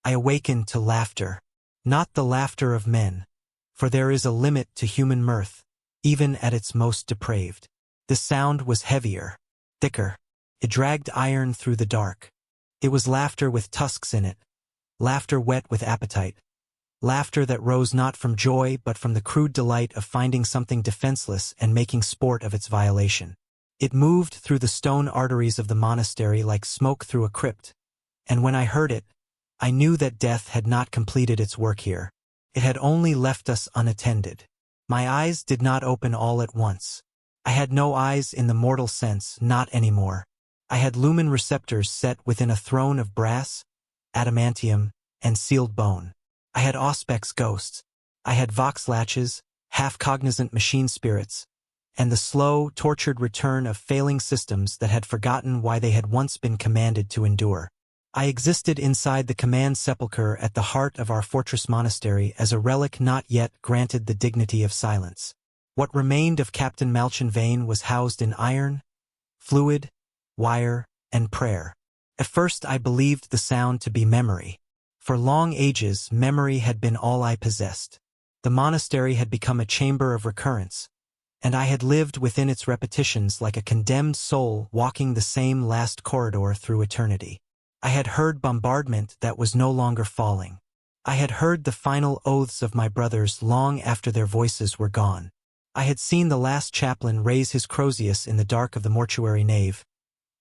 I awakened to laughter. Not the laughter of men, for there is a limit to human mirth, even at its most depraved. The sound was heavier, thicker. It dragged iron through the dark. It was laughter with tusks in it, laughter wet with appetite, laughter that rose not from joy but from the crude delight of finding something defenseless and making sport of its violation. It moved through the stone arteries of the monastery like smoke through a crypt, and when I heard it, I knew that death had not completed its work here. It had only left us unattended. My eyes did not open all at once. I had no eyes in the mortal sense, not anymore. I had lumen receptors set within a throne of brass, adamantium, and sealed bone. I had auspex ghosts. I had vox latches, half-cognizant machine spirits, and the slow, tortured return of failing systems that had forgotten why they had once been commanded to endure. I existed inside the command sepulchre at the heart of our fortress monastery as a relic not yet granted the dignity of silence. What remained of Captain Malchin Vane was housed in iron, fluid, wire, and prayer. At first I believed the sound to be memory. For long ages, memory had been all I possessed. The monastery had become a chamber of recurrence, and I had lived within its repetitions like a condemned soul walking the same last corridor through eternity. I had heard bombardment that was no longer falling. I had heard the final oaths of my brothers long after their voices were gone. I had seen the last chaplain raise his crozius in the dark of the mortuary nave,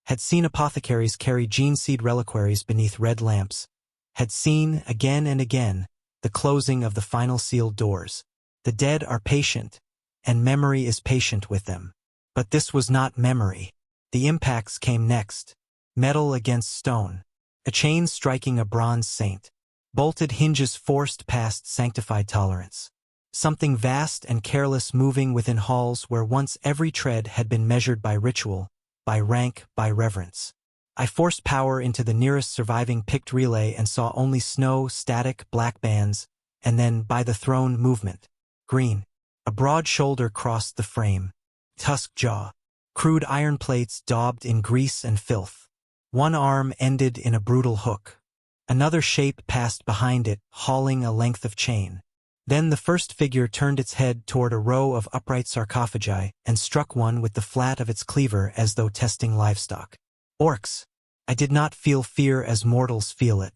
had seen apothecaries carry gene-seed reliquaries beneath red lamps, had seen, again and again, the closing of the final sealed doors. The dead are patient, and memory is patient with them. But this was not memory. The impacts came next. Metal against stone. A chain striking a bronze saint. Bolted hinges forced past sanctified tolerance. Something vast and careless moving within halls where once every tread had been measured by ritual, by rank, by reverence. I forced power into the nearest surviving picked relay and saw only snow, static, black bands, and then, by the throne, movement. Green. A broad shoulder crossed the frame. Tusked jaw. Crude iron plates daubed in grease and filth. One arm ended in a brutal hook. Another shape passed behind it, hauling a length of chain. Then the first figure turned its head toward a row of upright sarcophagi and struck one with the flat of its cleaver as though testing livestock. Orcs. I did not feel fear as mortals feel it.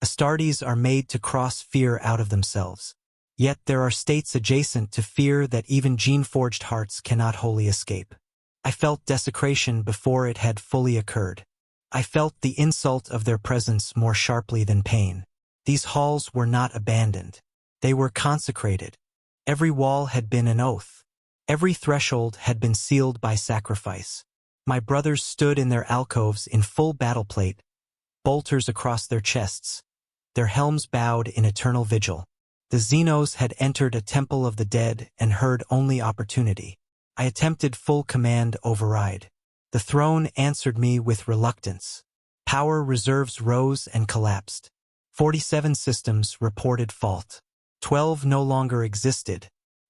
Astartes are made to cross fear out of themselves. Yet there are states adjacent to fear that even gene-forged hearts cannot wholly escape. I felt desecration before it had fully occurred. I felt the insult of their presence more sharply than pain. These halls were not abandoned. They were consecrated. Every wall had been an oath. Every threshold had been sealed by sacrifice. My brothers stood in their alcoves in full battle plate, bolters across their chests, their helms bowed in eternal vigil. The Xenos had entered a temple of the dead and heard only opportunity. I attempted full command override. The throne answered me with reluctance. Power reserves rose and collapsed. 47 systems reported fault. 12 no longer existed.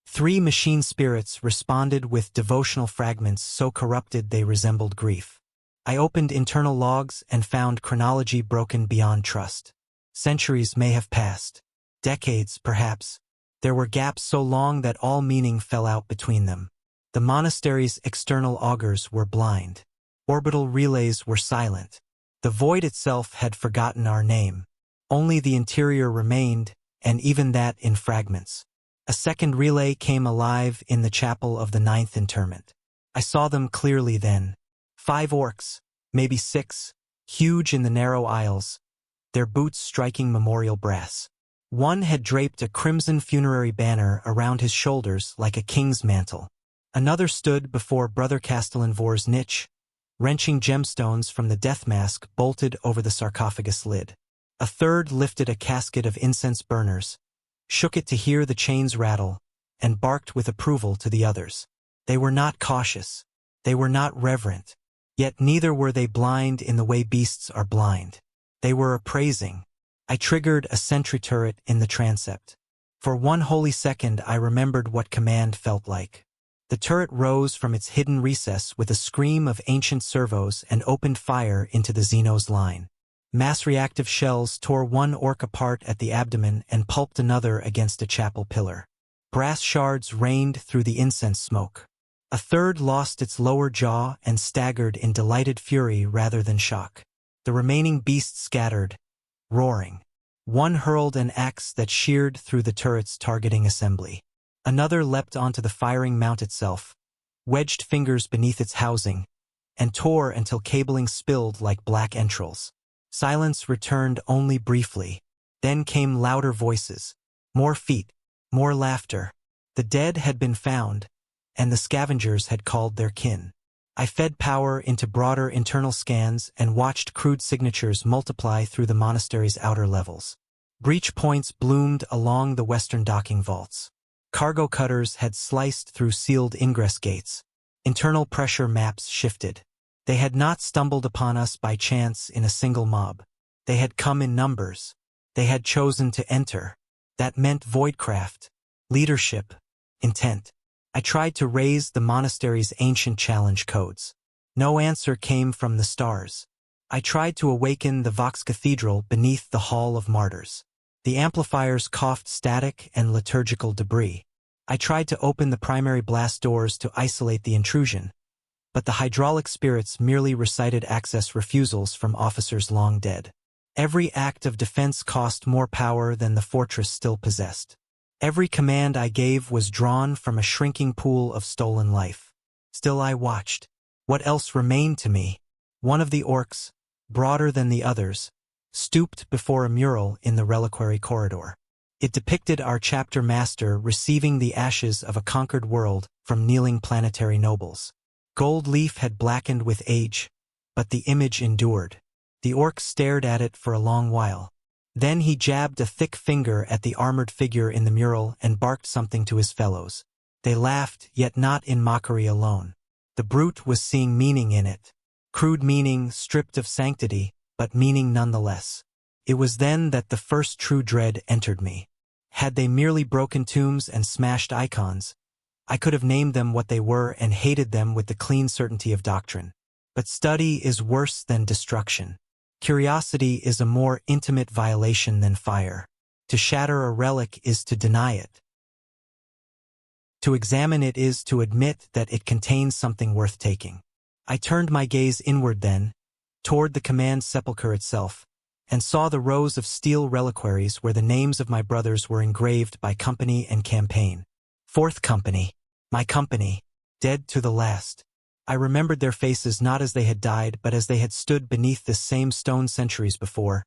3 machine spirits responded with devotional fragments so corrupted they resembled grief. I opened internal logs and found chronology broken beyond trust. Centuries may have passed. Decades, perhaps. There were gaps so long that all meaning fell out between them. The monastery's external augurs were blind. Orbital relays were silent. The void itself had forgotten our name. Only the interior remained, and even that in fragments. A second relay came alive in the chapel of the 9th interment. I saw them clearly then. 5 orcs, maybe 6, huge in the narrow aisles, their boots striking memorial brass. One had draped a crimson funerary banner around his shoulders like a king's mantle. Another stood before Brother Castellanvor's niche, wrenching gemstones from the death mask bolted over the sarcophagus lid. A third lifted a casket of incense burners, shook it to hear the chains rattle, and barked with approval to the others. They were not cautious. They were not reverent. Yet neither were they blind in the way beasts are blind. They were appraising. I triggered a sentry turret in the transept. For one holy second I remembered what command felt like. The turret rose from its hidden recess with a scream of ancient servos and opened fire into the Xenos line. Mass-reactive shells tore one orc apart at the abdomen and pulped another against a chapel pillar. Brass shards rained through the incense smoke. A third lost its lower jaw and staggered in delighted fury rather than shock. The remaining beasts scattered, roaring. One hurled an axe that sheared through the turret's targeting assembly. Another leapt onto the firing mount itself, wedged fingers beneath its housing, and tore until cabling spilled like black entrails. Silence returned only briefly. Then came louder voices. More feet, more laughter. The dead had been found, and the scavengers had called their kin. I fed power into broader internal scans and watched crude signatures multiply through the monastery's outer levels. Breach points bloomed along the western docking vaults. Cargo cutters had sliced through sealed ingress gates. Internal pressure maps shifted. They had not stumbled upon us by chance in a single mob. They had come in numbers. They had chosen to enter. That meant voidcraft, leadership, intent. I tried to raise the monastery's ancient challenge codes. No answer came from the stars. I tried to awaken the Vox Cathedral beneath the Hall of Martyrs. The amplifiers coughed static and liturgical debris. I tried to open the primary blast doors to isolate the intrusion, but the hydraulic spirits merely recited access refusals from officers long dead. Every act of defense cost more power than the fortress still possessed. Every command I gave was drawn from a shrinking pool of stolen life. Still I watched. What else remained to me? One of the orcs, broader than the others, stooped before a mural in the reliquary corridor. It depicted our chapter master receiving the ashes of a conquered world from kneeling planetary nobles. Gold leaf had blackened with age, but the image endured. The orc stared at it for a long while. Then he jabbed a thick finger at the armored figure in the mural and barked something to his fellows. They laughed, yet not in mockery alone. The brute was seeing meaning in it. Crude meaning, stripped of sanctity, but meaning nonetheless. It was then that the first true dread entered me. Had they merely broken tombs and smashed icons, I could have named them what they were and hated them with the clean certainty of doctrine. But study is worse than destruction. Curiosity is a more intimate violation than fire. To shatter a relic is to deny it. To examine it is to admit that it contains something worth taking. I turned my gaze inward then, toward the command sepulchre itself, and saw the rows of steel reliquaries where the names of my brothers were engraved by company and campaign. 4th Company. My company. Dead to the last. I remembered their faces not as they had died but as they had stood beneath this same stone centuries before,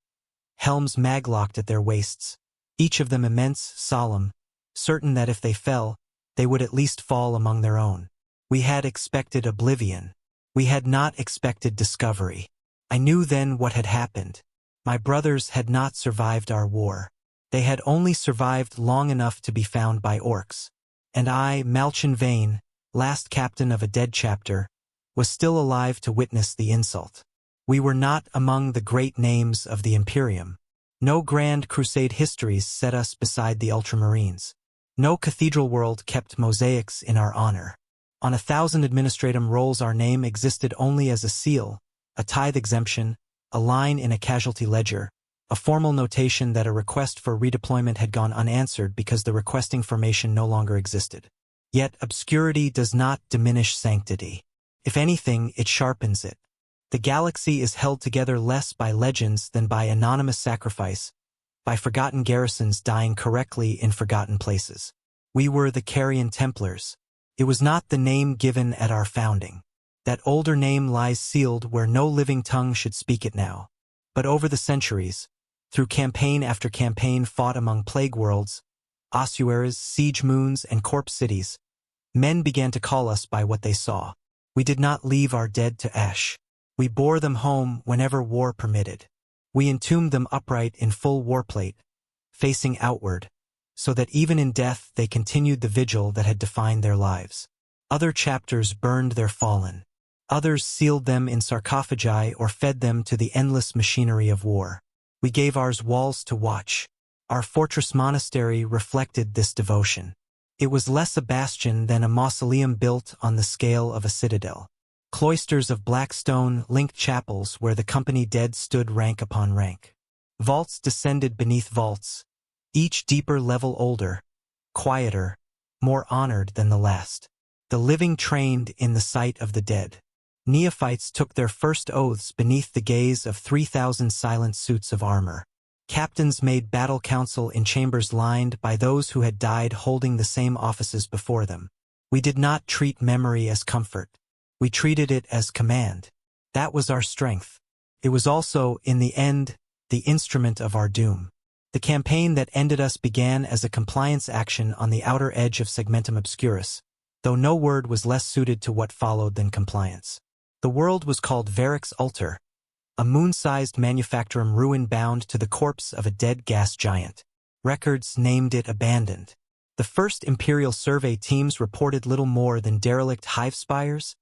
helms maglocked at their waists, each of them immense, solemn, certain that if they fell, they would at least fall among their own. We had expected oblivion. We had not expected discovery. I knew then what had happened. My brothers had not survived our war. They had only survived long enough to be found by orcs. And I, Malchin Vane, last captain of a dead chapter, was still alive to witness the insult. We were not among the great names of the Imperium. No grand crusade histories set us beside the Ultramarines. No cathedral world kept mosaics in our honor. On 1,000 administratum rolls our name existed only as a seal, a tithe exemption, a line in a casualty ledger, a formal notation that a request for redeployment had gone unanswered because the requesting formation no longer existed. Yet obscurity does not diminish sanctity. If anything, it sharpens it. The galaxy is held together less by legends than by anonymous sacrifice, by forgotten garrisons dying correctly in forgotten places. We were the Carrion Templars. It was not the name given at our founding. That older name lies sealed where no living tongue should speak it now. But over the centuries, through campaign after campaign fought among plague worlds, ossuaries, siege moons, and corpse cities, men began to call us by what they saw. We did not leave our dead to ash. We bore them home whenever war permitted. We entombed them upright in full warplate, facing outward, so that even in death they continued the vigil that had defined their lives. Other chapters burned their fallen. Others sealed them in sarcophagi or fed them to the endless machinery of war. We gave ours walls to watch. Our fortress monastery reflected this devotion. It was less a bastion than a mausoleum built on the scale of a citadel. Cloisters of black stone linked chapels where the company dead stood rank upon rank. Vaults descended beneath vaults, each deeper level older, quieter, more honored than the last. The living trained in the sight of the dead. Neophytes took their first oaths beneath the gaze of 3,000 silent suits of armor. Captains made battle council in chambers lined by those who had died holding the same offices before them. We did not treat memory as comfort. We treated it as command. That was our strength. It was also, in the end, the instrument of our doom. The campaign that ended us began as a compliance action on the outer edge of Segmentum Obscurus, though no word was less suited to what followed than compliance. The world was called Varix Ulter, a moon-sized manufactorum ruin bound to the corpse of a dead gas giant. Records named it abandoned. The first Imperial survey teams reported little more than derelict hive spires,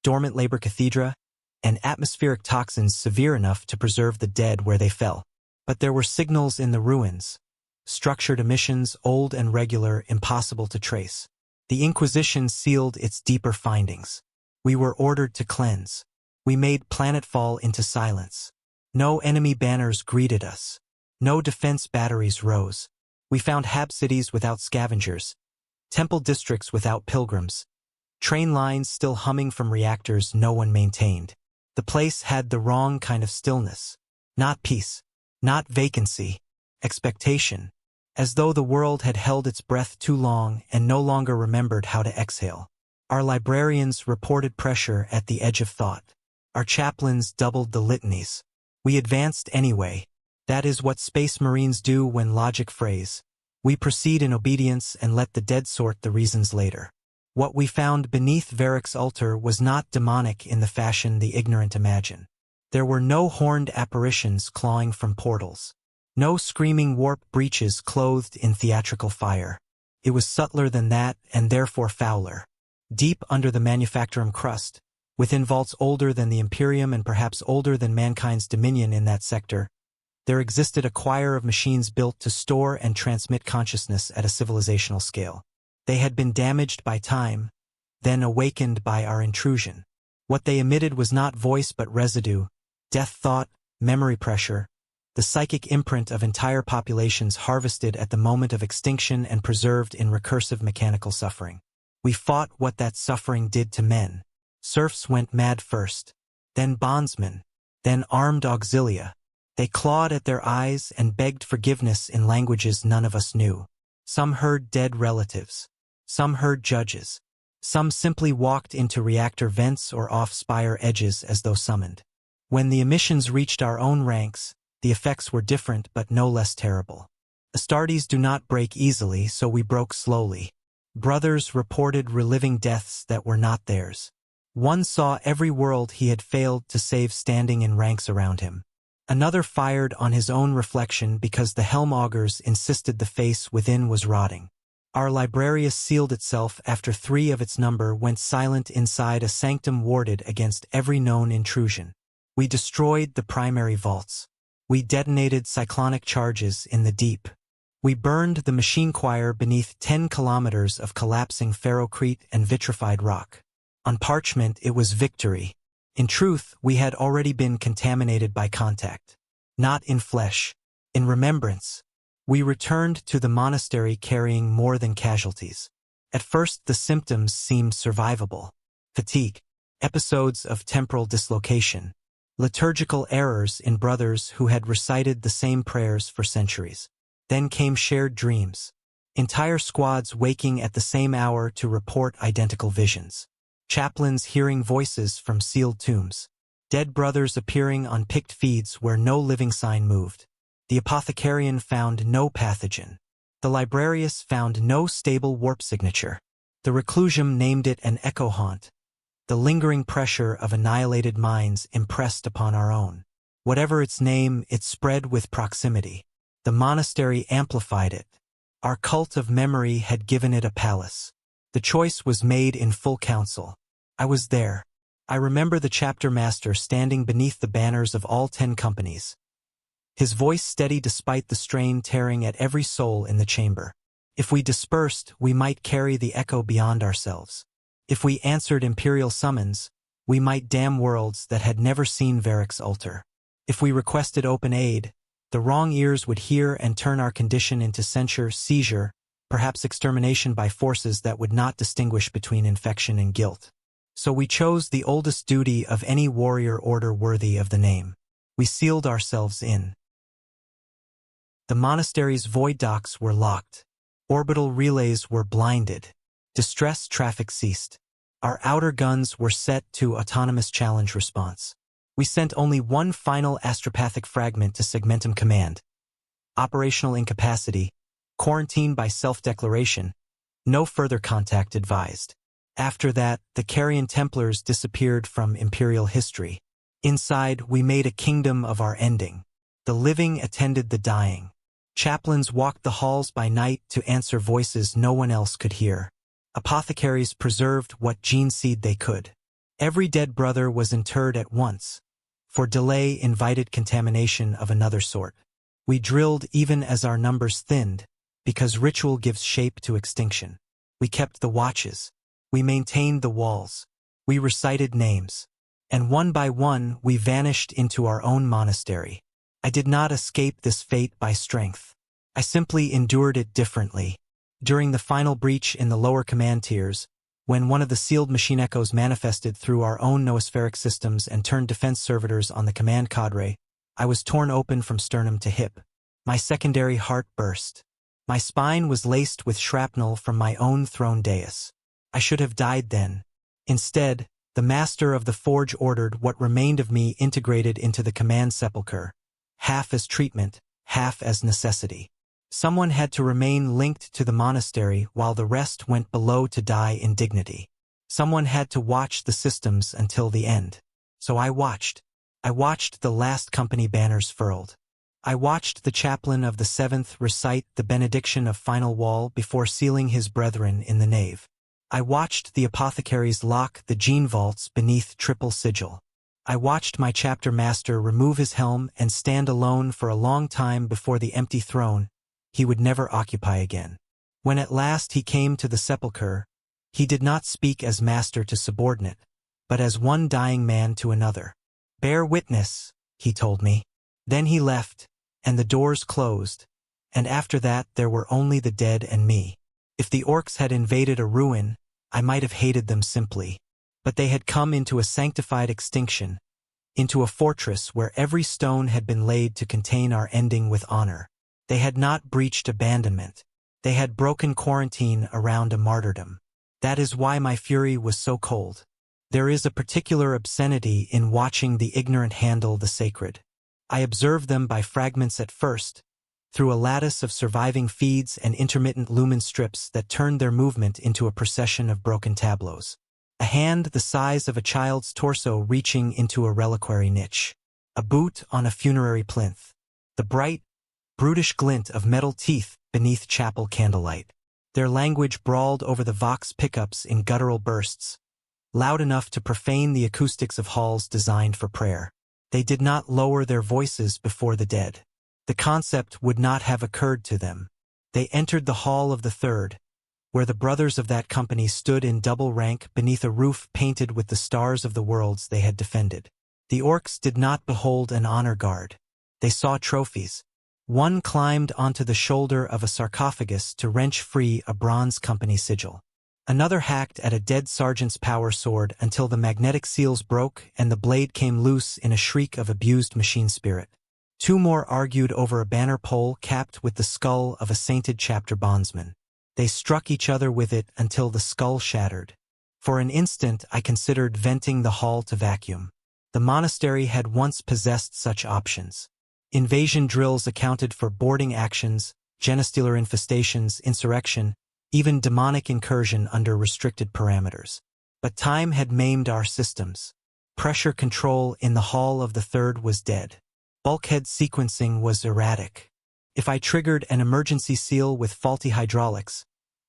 dormant labor cathedra, and atmospheric toxins severe enough to preserve the dead where they fell. But there were signals in the ruins, structured emissions old and regular, impossible to trace. The Inquisition sealed its deeper findings. We were ordered to cleanse. We made planetfall into silence. No enemy banners greeted us. No defense batteries rose. We found hab cities without scavengers, temple districts without pilgrims, train lines still humming from reactors no one maintained. The place had the wrong kind of stillness. Not peace, not vacancy, expectation, as though the world had held its breath too long and no longer remembered how to exhale. Our librarians reported pressure at the edge of thought. Our chaplains doubled the litanies. We advanced anyway. That is what space marines do when logic frays. We proceed in obedience and let the dead sort the reasons later. What we found beneath Varix Ulter was not demonic in the fashion the ignorant imagine. There were no horned apparitions clawing from portals. No screaming warp breaches clothed in theatrical fire. It was subtler than that and therefore fouler. Deep under the manufactorum crust, within vaults older than the Imperium and perhaps older than mankind's dominion in that sector, there existed a choir of machines built to store and transmit consciousness at a civilizational scale. They had been damaged by time, then awakened by our intrusion. What they emitted was not voice but residue, death thought, memory pressure, the psychic imprint of entire populations harvested at the moment of extinction and preserved in recursive mechanical suffering. We fought what that suffering did to men. Serfs went mad first, then bondsmen, then armed auxilia. They clawed at their eyes and begged forgiveness in languages none of us knew. Some heard dead relatives. Some heard judges. Some simply walked into reactor vents or off spire edges as though summoned. When the emissions reached our own ranks, the effects were different but no less terrible. Astartes do not break easily, so we broke slowly. Brothers reported reliving deaths that were not theirs. One saw every world he had failed to save standing in ranks around him. Another fired on his own reflection because the helm augurs insisted the face within was rotting. Our librarius sealed itself after 3 of its number went silent inside a sanctum warded against every known intrusion. We destroyed the primary vaults. We detonated cyclonic charges in the deep. We burned the machine choir beneath 10 kilometers of collapsing ferrocrete and vitrified rock. On parchment it was victory. In truth, we had already been contaminated by contact. Not in flesh. In remembrance. We returned to the monastery carrying more than casualties. At first the symptoms seemed survivable. Fatigue. Episodes of temporal dislocation. Liturgical errors in brothers who had recited the same prayers for centuries. Then came shared dreams. Entire squads waking at the same hour to report identical visions. Chaplains hearing voices from sealed tombs. Dead brothers appearing on picked feeds where no living sign moved. The apothecarian found no pathogen. The librarius found no stable warp signature. The reclusium named it an echo haunt. The lingering pressure of annihilated minds impressed upon our own. Whatever its name, it spread with proximity. The monastery amplified it. Our cult of memory had given it a palace. The choice was made in full council. I was there. I remember the chapter master standing beneath the banners of all 10 companies. His voice steady despite the strain tearing at every soul in the chamber. If we dispersed, we might carry the echo beyond ourselves. If we answered imperial summons, we might damn worlds that had never seen Varric's altar. If we requested open aid, the wrong ears would hear and turn our condition into censure, seizure, perhaps extermination by forces that would not distinguish between infection and guilt. So we chose the oldest duty of any warrior order worthy of the name. We sealed ourselves in. The monastery's void docks were locked. Orbital relays were blinded. Distress traffic ceased. Our outer guns were set to autonomous challenge response. We sent only one final astropathic fragment to Segmentum Command. Operational incapacity, quarantine by self-declaration, no further contact advised. After that, the Carrion Templars disappeared from Imperial history. Inside, we made a kingdom of our ending. The living attended the dying. Chaplains walked the halls by night to answer voices no one else could hear. Apothecaries preserved what gene seed they could. Every dead brother was interred at once, for delay invited contamination of another sort. We drilled even as our numbers thinned, because ritual gives shape to extinction. We kept the watches. We maintained the walls. We recited names. And one by one we vanished into our own monastery. I did not escape this fate by strength. I simply endured it differently. During the final breach in the lower command tiers, when one of the sealed machine echoes manifested through our own noospheric systems and turned defense servitors on the command cadre, I was torn open from sternum to hip. My secondary heart burst. My spine was laced with shrapnel from my own throne dais. I should have died then. Instead, the master of the forge ordered what remained of me integrated into the command sepulchre, half as treatment, half as necessity. Someone had to remain linked to the monastery while the rest went below to die in dignity. Someone had to watch the systems until the end. So I watched. I watched the last company banners furled. I watched the chaplain of the 7th recite the benediction of final wall before sealing his brethren in the nave. I watched the apothecaries lock the gene vaults beneath triple sigil. I watched my chapter master remove his helm and stand alone for a long time before the empty throne he would never occupy again. When at last he came to the sepulchre, he did not speak as master to subordinate, but as one dying man to another. "Bear witness," he told me. Then he left, and the doors closed, and after that there were only the dead and me. If the orcs had invaded a ruin, I might have hated them simply. But they had come into a sanctified extinction, into a fortress where every stone had been laid to contain our ending with honor. They had not breached abandonment. They had broken quarantine around a martyrdom. That is why my fury was so cold. There is a particular obscenity in watching the ignorant handle the sacred. I observed them by fragments at first, through a lattice of surviving feeds and intermittent lumen strips that turned their movement into a procession of broken tableaus. A hand the size of a child's torso reaching into a reliquary niche. A boot on a funerary plinth. The bright, brutish glint of metal teeth beneath chapel candlelight. Their language brawled over the Vox pickups in guttural bursts, loud enough to profane the acoustics of halls designed for prayer. They did not lower their voices before the dead. The concept would not have occurred to them. They entered the hall of the third, where the brothers of that company stood in double rank beneath a roof painted with the stars of the worlds they had defended. The orcs did not behold an honor guard. They saw trophies. One climbed onto the shoulder of a sarcophagus to wrench free a bronze company sigil. Another hacked at a dead sergeant's power sword until the magnetic seals broke and the blade came loose in a shriek of abused machine spirit. Two more argued over a banner pole capped with the skull of a sainted chapter bondsman. They struck each other with it until the skull shattered. For an instant I considered venting the hall to vacuum. The monastery had once possessed such options. Invasion drills accounted for boarding actions, genestealer infestations, insurrection, even demonic incursion under restricted parameters. But time had maimed our systems. Pressure control in the hall of the third was dead. Bulkhead sequencing was erratic. If I triggered an emergency seal with faulty hydraulics,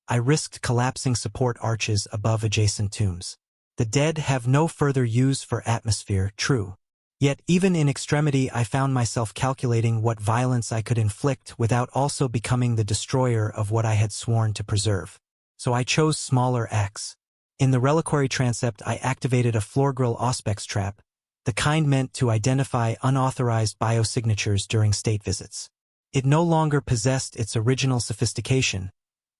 I risked collapsing support arches above adjacent tombs. The dead have no further use for atmosphere, true. Yet even in extremity I found myself calculating what violence I could inflict without also becoming the destroyer of what I had sworn to preserve. So I chose smaller acts. In the reliquary transept, I activated a floor-grill auspex trap, the kind meant to identify unauthorized biosignatures during state visits. It no longer possessed its original sophistication,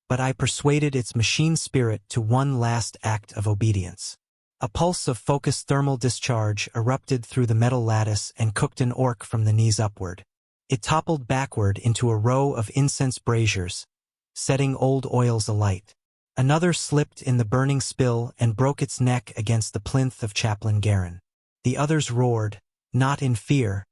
but I persuaded its machine spirit to one last act of obedience. A pulse of focused thermal discharge erupted through the metal lattice and cooked an orc from the knees upward. It toppled backward into a row of incense braziers, setting old oils alight. Another slipped in the burning spill and broke its neck against the plinth of Chaplain Garin. The others roared, not in fear,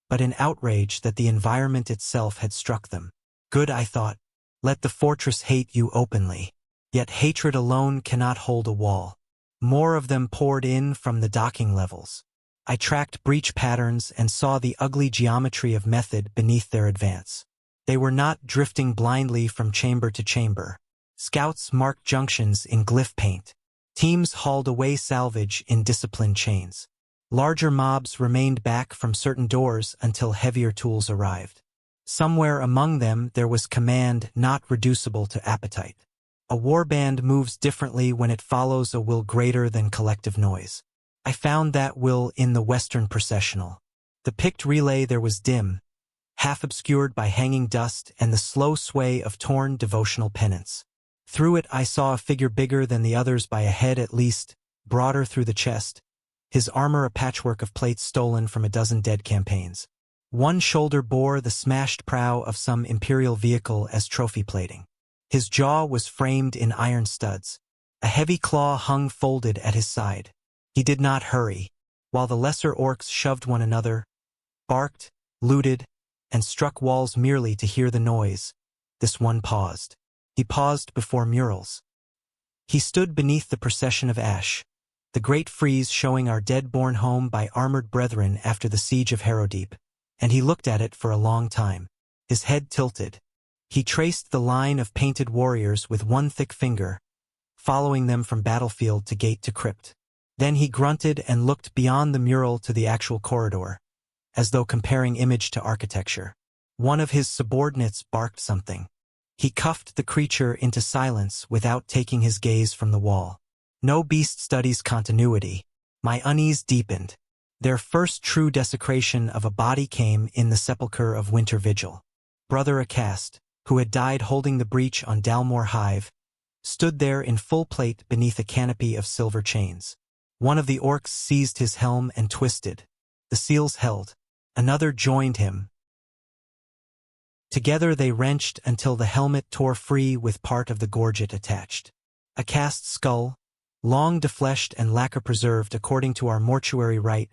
but in outrage that the environment itself had struck them. Good, I thought. Let the fortress hate you openly. Yet hatred alone cannot hold a wall. More of them poured in from the docking levels. I tracked breach patterns and saw the ugly geometry of method beneath their advance. They were not drifting blindly from chamber to chamber. Scouts marked junctions in glyph paint. Teams hauled away salvage in disciplined chains. Larger mobs remained back from certain doors until heavier tools arrived. Somewhere among them there was command not reducible to appetite. A warband moves differently when it follows a will greater than collective noise. I found that will in the Western processional. The picked relay there was dim, half obscured by hanging dust and the slow sway of torn devotional pennants. Through it I saw a figure bigger than the others by a head at least, broader through the chest, his armor a patchwork of plates stolen from a dozen dead campaigns. One shoulder bore the smashed prow of some imperial vehicle as trophy plating. His jaw was framed in iron studs. A heavy claw hung folded at his side. He did not hurry, while the lesser orcs shoved one another, barked, looted, and struck walls merely to hear the noise. This one paused. He paused before murals. He stood beneath the procession of ash, the great frieze showing our dead borne home by armored brethren after the siege of Harrowdeep, and he looked at it for a long time. His head tilted. He traced the line of painted warriors with one thick finger, following them from battlefield to gate to crypt. Then he grunted and looked beyond the mural to the actual corridor, as though comparing image to architecture. One of his subordinates barked something. He cuffed the creature into silence without taking his gaze from the wall. No beast studies continuity. My unease deepened. Their first true desecration of a body came in the sepulchre of Winter Vigil. Brother Acast, who had died holding the breach on Dalmore Hive, stood there in full plate beneath a canopy of silver chains. One of the orcs seized his helm and twisted. The seals held. Another joined him. Together they wrenched until the helmet tore free with part of the gorget attached. Acast's skull, long defleshed and lacquer-preserved according to our mortuary rite,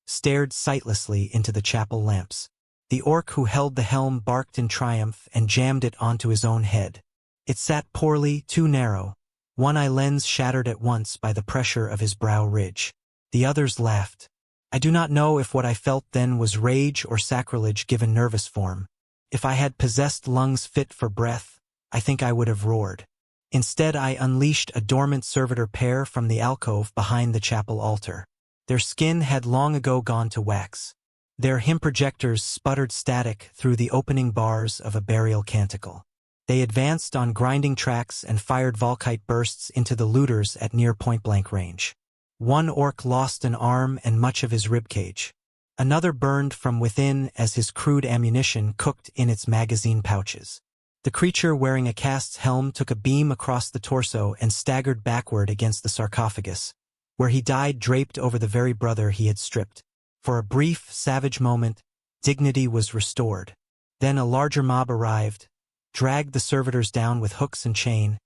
stared sightlessly into the chapel lamps. The orc who held the helm barked in triumph and jammed it onto his own head. It sat poorly, too narrow, one eye lens shattered at once by the pressure of his brow ridge. The others laughed. I do not know if what I felt then was rage or sacrilege given nervous form. If I had possessed lungs fit for breath, I think I would have roared. Instead I unleashed a dormant servitor pair from the alcove behind the chapel altar. Their skin had long ago gone to wax. Their hymn projectors sputtered static through the opening bars of a burial canticle. They advanced on grinding tracks and fired Volkite bursts into the looters at near point-blank range. One orc lost an arm and much of his ribcage. Another burned from within as his crude ammunition cooked in its magazine pouches. The creature wearing Acast's helm took a beam across the torso and staggered backward against the sarcophagus, where he died draped over the very brother he had stripped. For a brief, savage moment, dignity was restored. Then a larger mob arrived, dragged the servitors down with hooks and chain,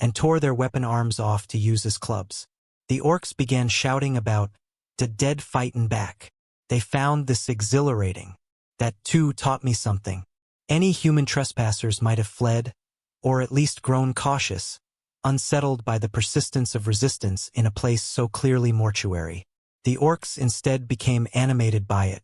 and tore their weapon arms off to use as clubs. The orcs began shouting about the dead fightin' back. They found this exhilarating. That too taught me something. Any human trespassers might have fled, or at least grown cautious, unsettled by the persistence of resistance in a place so clearly mortuary. The orcs instead became animated by it.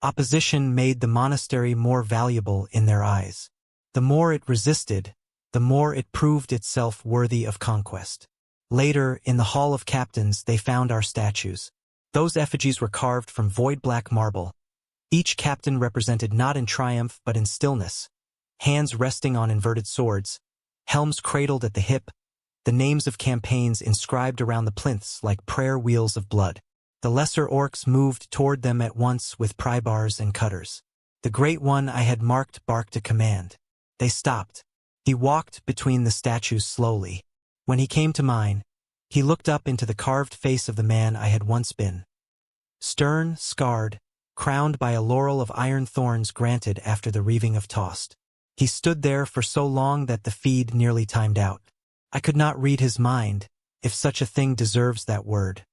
Opposition made the monastery more valuable in their eyes. The more it resisted, the more it proved itself worthy of conquest. Later, in the Hall of Captains, they found our statues. Those effigies were carved from void black marble. Each captain represented not in triumph but in stillness, hands resting on inverted swords, helms cradled at the hip, the names of campaigns inscribed around the plinths like prayer wheels of blood. The lesser orcs moved toward them at once with pry-bars and cutters. The great one I had marked barked a command. They stopped. He walked between the statues slowly. When he came to mine, he looked up into the carved face of the man I had once been. Stern, scarred, crowned by a laurel of iron thorns granted after the reaving of tossed. He stood there for so long that the feed nearly timed out. I could not read his mind, if such a thing deserves that word.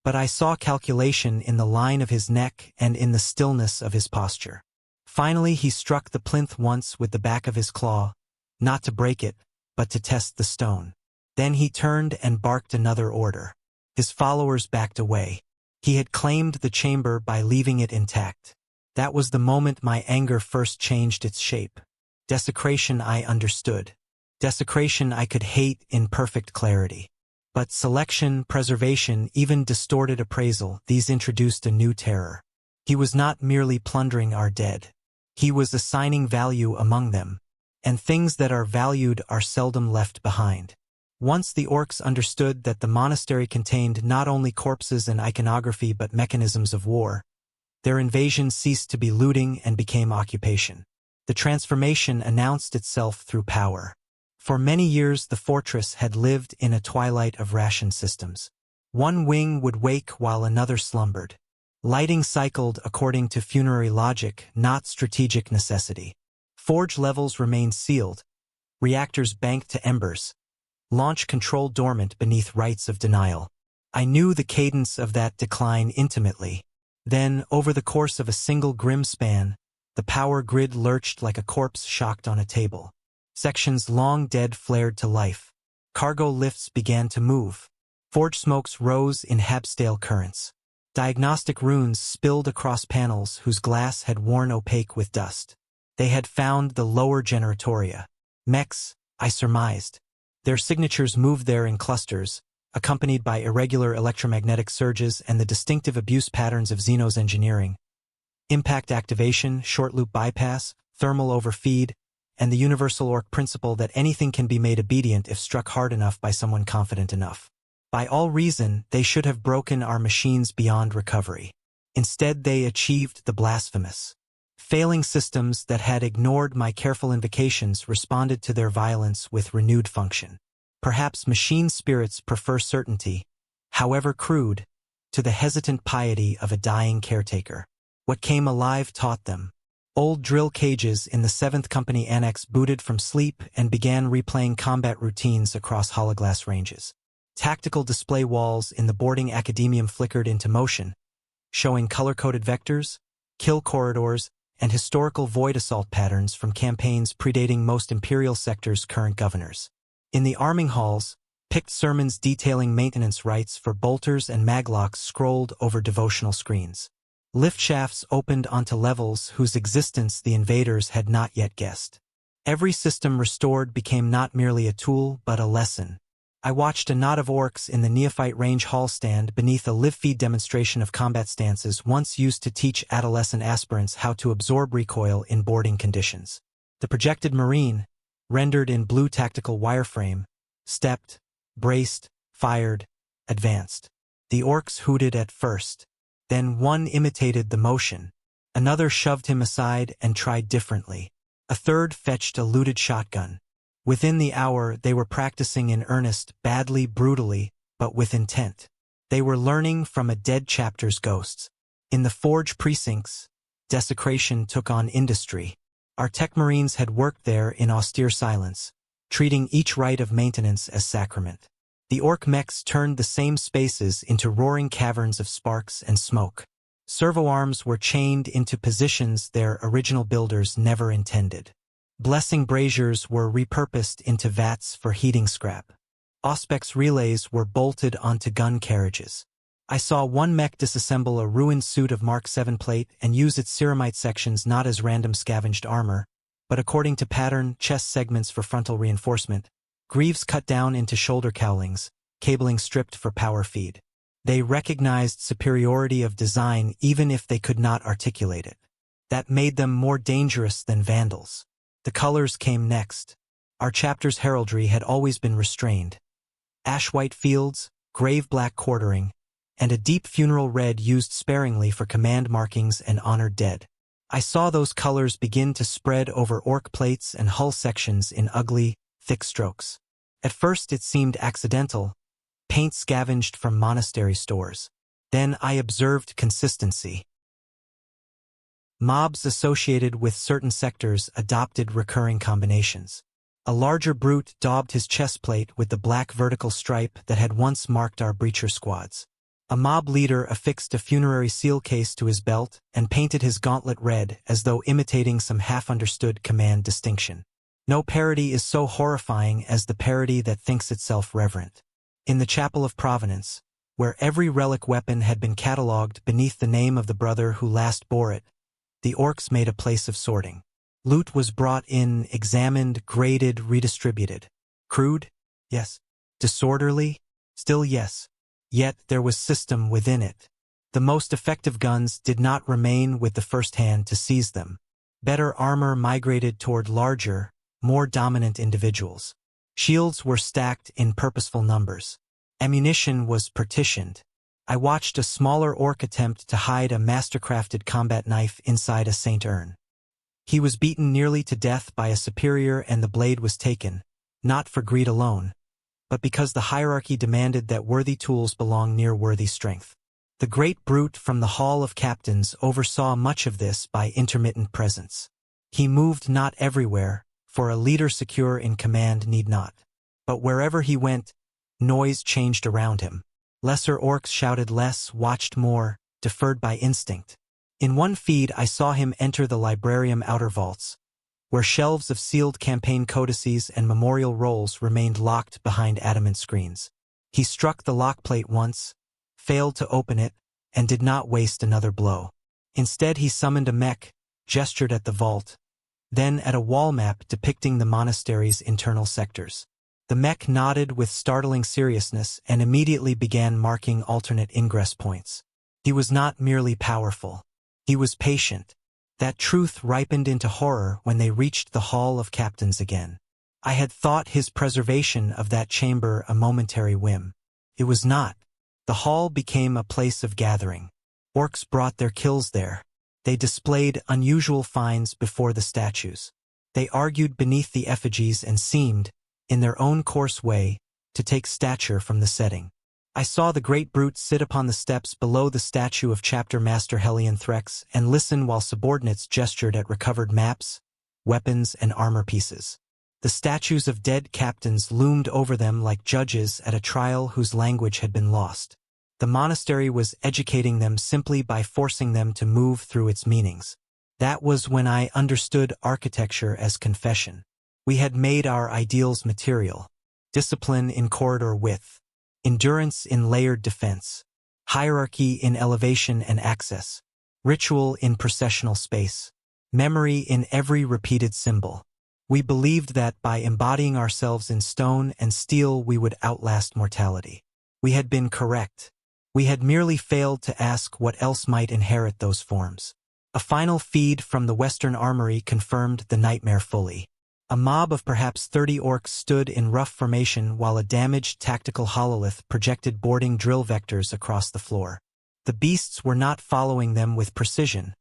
But I saw calculation in the line of his neck and in the stillness of his posture. Finally he struck the plinth once with the back of his claw, not to break it, but to test the stone. Then he turned and barked another order. His followers backed away. He had claimed the chamber by leaving it intact. That was the moment my anger first changed its shape. Desecration I understood. Desecration I could hate in perfect clarity. But selection, preservation, even distorted appraisal, these introduced a new terror. He was not merely plundering our dead. He was assigning value among them. And things that are valued are seldom left behind. Once the orcs understood that the monastery contained not only corpses and iconography but mechanisms of war, their invasion ceased to be looting and became occupation. The transformation announced itself through power. For many years the fortress had lived in a twilight of ration systems. One wing would wake while another slumbered. Lighting cycled according to funerary logic, not strategic necessity. Forge levels remained sealed, reactors banked to embers, launch control dormant beneath rites of denial. I knew the cadence of that decline intimately. Then, over the course of a single grim span, the power grid lurched like a corpse shocked on a table. Sections long dead flared to life. Cargo lifts began to move. Forge smokes rose in Habstale currents. Diagnostic runes spilled across panels whose glass had worn opaque with dust. They had found the lower generatoria. Mechs, I surmised. Their signatures moved there in clusters, accompanied by irregular electromagnetic surges and the distinctive abuse patterns of Xeno's engineering. Impact activation, short-loop bypass, thermal overfeed, and the universal orc principle that anything can be made obedient if struck hard enough by someone confident enough. By all reason, they should have broken our machines beyond recovery. Instead, they achieved the blasphemous. Failing systems that had ignored my careful invocations responded to their violence with renewed function. Perhaps machine spirits prefer certainty, however crude, to the hesitant piety of a dying caretaker. What came alive taught them. Old drill cages in the 7th Company Annex booted from sleep and began replaying combat routines across hologlass ranges. Tactical display walls in the boarding academium flickered into motion, showing color-coded vectors, kill corridors, and historical void assault patterns from campaigns predating most Imperial sector's current governors. In the arming halls, picked sermons detailing maintenance rites for bolters and maglocks scrolled over devotional screens. Lift shafts opened onto levels whose existence the invaders had not yet guessed. Every system restored became not merely a tool but a lesson. I watched a knot of orcs in the neophyte range hall stand beneath a live-feed demonstration of combat stances once used to teach adolescent aspirants how to absorb recoil in boarding conditions. The projected Marine, rendered in blue tactical wireframe, stepped, braced, fired, advanced. The orcs hooted at first. Then one imitated the motion. Another shoved him aside and tried differently. A third fetched a looted shotgun. Within the hour, they were practicing in earnest, badly, brutally, but with intent. They were learning from a dead chapter's ghosts. In the forge precincts, desecration took on industry. Our tech marines had worked there in austere silence, treating each rite of maintenance as sacrament. The orc mechs turned the same spaces into roaring caverns of sparks and smoke. Servo arms were chained into positions their original builders never intended. Blessing braziers were repurposed into vats for heating scrap. Auspex relays were bolted onto gun carriages. I saw one mech disassemble a ruined suit of Mark 7 plate and use its ceramite sections not as random scavenged armor, but according to pattern chest segments for frontal reinforcement. Greaves cut down into shoulder cowlings, cabling stripped for power feed. They recognized superiority of design even if they could not articulate it. That made them more dangerous than vandals. The colors came next. Our chapter's heraldry had always been restrained. ash-white fields, grave-black quartering, and a deep funeral red used sparingly for command markings and honored dead. I saw those colors begin to spread over orc plates and hull sections in ugly, thick strokes. At first it seemed accidental, paint scavenged from monastery stores. Then I observed consistency. Mobs associated with certain sectors adopted recurring combinations. A larger brute daubed his chest plate with the black vertical stripe that had once marked our breacher squads. A mob leader affixed a funerary seal case to his belt and painted his gauntlet red as though imitating some half-understood command distinction. No parody is so horrifying as the parody that thinks itself reverent. In the Chapel of Provenance, where every relic weapon had been catalogued beneath the name of the brother who last bore it, the orcs made a place of sorting. Loot was brought in, examined, graded, redistributed. Crude? Yes. Disorderly? Still yes. Yet there was system within it. The most effective guns did not remain with the first hand to seize them. Better armor migrated toward larger, more dominant individuals. Shields were stacked in purposeful numbers. Ammunition was partitioned. I watched a smaller orc attempt to hide a mastercrafted combat knife inside a saint urn. He was beaten nearly to death by a superior and the blade was taken, not for greed alone, but because the hierarchy demanded that worthy tools belong near worthy strength. The great brute from the Hall of Captains oversaw much of this by intermittent presence. He moved not everywhere, for a leader secure in command need not. But wherever he went, noise changed around him. Lesser orcs shouted less, watched more, deferred by instinct. In one feed I saw him enter the librarium outer vaults, where shelves of sealed campaign codices and memorial rolls remained locked behind adamant screens. He struck the lock plate once, failed to open it, and did not waste another blow. Instead he summoned a mech, gestured at the vault, then at a wall map depicting the monastery's internal sectors. The mech nodded with startling seriousness and immediately began marking alternate ingress points. He was not merely powerful. He was patient. That truth ripened into horror when they reached the Hall of Captains again. I had thought his preservation of that chamber a momentary whim. It was not. The hall became a place of gathering. Orcs brought their kills there. They displayed unusual finds before the statues. They argued beneath the effigies and seemed, in their own coarse way, to take stature from the setting. I saw the great brute sit upon the steps below the statue of Chapter Master Hellion Threx and listen while subordinates gestured at recovered maps, weapons, and armor pieces. The statues of dead captains loomed over them like judges at a trial whose language had been lost. The monastery was educating them simply by forcing them to move through its meanings. That was when I understood architecture as confession. We had made our ideals material. Discipline in corridor width. Endurance in layered defense. Hierarchy in elevation and access. Ritual in processional space. Memory in every repeated symbol. We believed that by embodying ourselves in stone and steel we would outlast mortality. We had been correct. We had merely failed to ask what else might inherit those forms. A final feed from the Western Armory confirmed the nightmare fully. A mob of perhaps 30 orcs stood in rough formation while a damaged tactical hololith projected boarding drill vectors across the floor. The beasts were not following them with precision,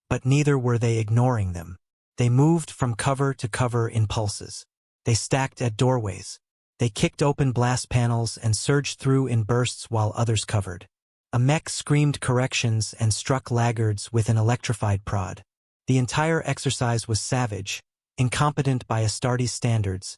but neither were they ignoring them. They moved from cover to cover in pulses. They stacked at doorways. They kicked open blast panels and surged through in bursts while others covered. A mech screamed corrections and struck laggards with an electrified prod. The entire exercise was savage, incompetent by Astartes standards,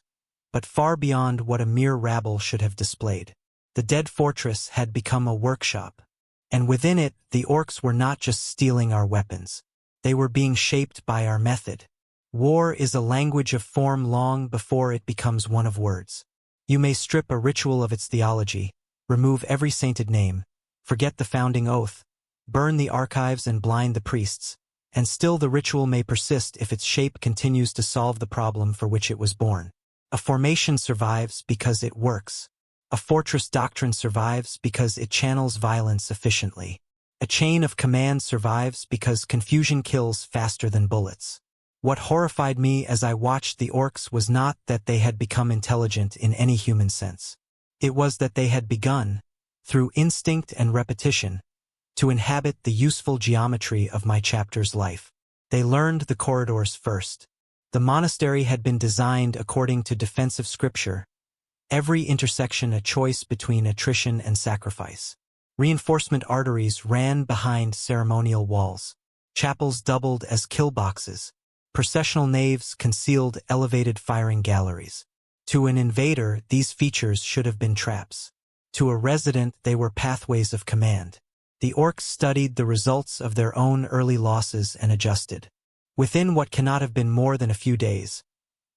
but far beyond what a mere rabble should have displayed. The dead fortress had become a workshop, and within it the orcs were not just stealing our weapons. They were being shaped by our method. War is a language of form long before it becomes one of words. You may strip a ritual of its theology, remove every sainted name, forget the founding oath, burn the archives and blind the priests, and still the ritual may persist if its shape continues to solve the problem for which it was born. A formation survives because it works. A fortress doctrine survives because it channels violence efficiently. A chain of command survives because confusion kills faster than bullets. What horrified me as I watched the orcs was not that they had become intelligent in any human sense. It was that they had begun, through instinct and repetition, to inhabit the useful geometry of my chapter's life. They learned the corridors first. The monastery had been designed according to defensive scripture, every intersection a choice between attrition and sacrifice. Reinforcement arteries ran behind ceremonial walls. Chapels doubled as kill boxes. Processional naves concealed elevated firing galleries. To an invader, these features should have been traps. To a resident, they were pathways of command. The orcs studied the results of their own early losses and adjusted. Within what cannot have been more than a few days,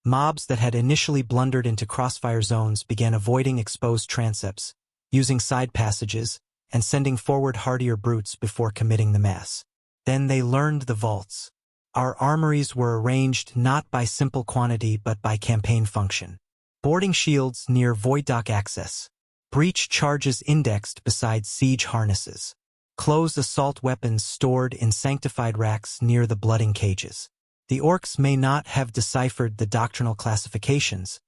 mobs that had initially blundered into crossfire zones began avoiding exposed transepts, using side passages, and sending forward hardier brutes before committing the mass. Then they learned the vaults. Our armories were arranged not by simple quantity but by campaign function. Boarding shields near void dock access. Breach charges indexed beside siege harnesses. Closed assault weapons stored in sanctified racks near the blooding cages. The orcs may not have deciphered the doctrinal classifications,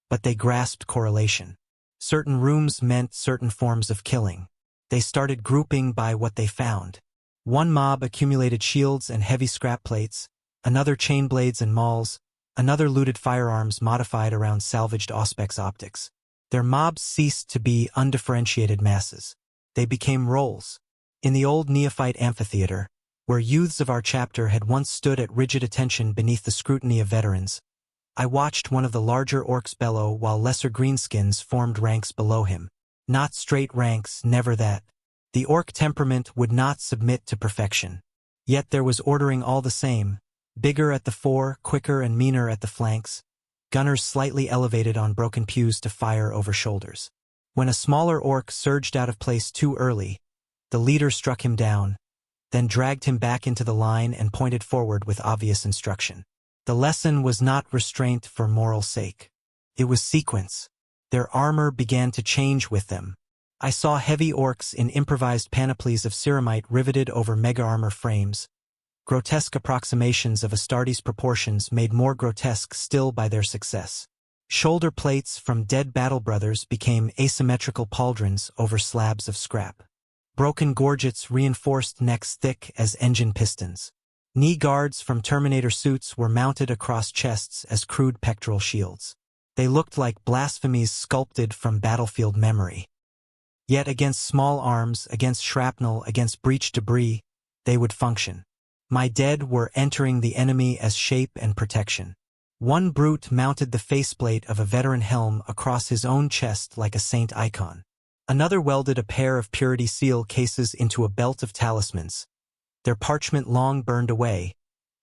but they grasped correlation. Certain rooms meant certain forms of killing. They started grouping by what they found. One mob accumulated shields and heavy scrap plates, another chain blades and mauls, another looted firearms modified around salvaged auspex optics. Their mobs ceased to be undifferentiated masses. They became roles. In the old neophyte amphitheater, where youths of our chapter had once stood at rigid attention beneath the scrutiny of veterans, I watched one of the larger orcs bellow while lesser greenskins formed ranks below him. Not straight ranks, never that. The orc temperament would not submit to perfection. Yet there was ordering all the same, bigger at the fore, quicker and meaner at the flanks, gunners slightly elevated on broken pews to fire over shoulders. When a smaller orc surged out of place too early, the leader struck him down, then dragged him back into the line and pointed forward with obvious instruction. The lesson was not restraint for moral sake. It was sequence. Their armor began to change with them. I saw heavy orcs in improvised panoplies of ceramite riveted over mega-armor frames, grotesque approximations of Astartes proportions made more grotesque still by their success. Shoulder plates from dead battle brothers became asymmetrical pauldrons over slabs of scrap. Broken gorgets reinforced necks thick as engine pistons. Knee guards from Terminator suits were mounted across chests as crude pectoral shields. They looked like blasphemies sculpted from battlefield memory. Yet against small arms, against shrapnel, against breach debris, they would function. My dead were entering the enemy as shape and protection. One brute mounted the faceplate of a veteran helm across his own chest like a saint icon. Another welded a pair of purity seal cases into a belt of talismans, their parchment long burned away,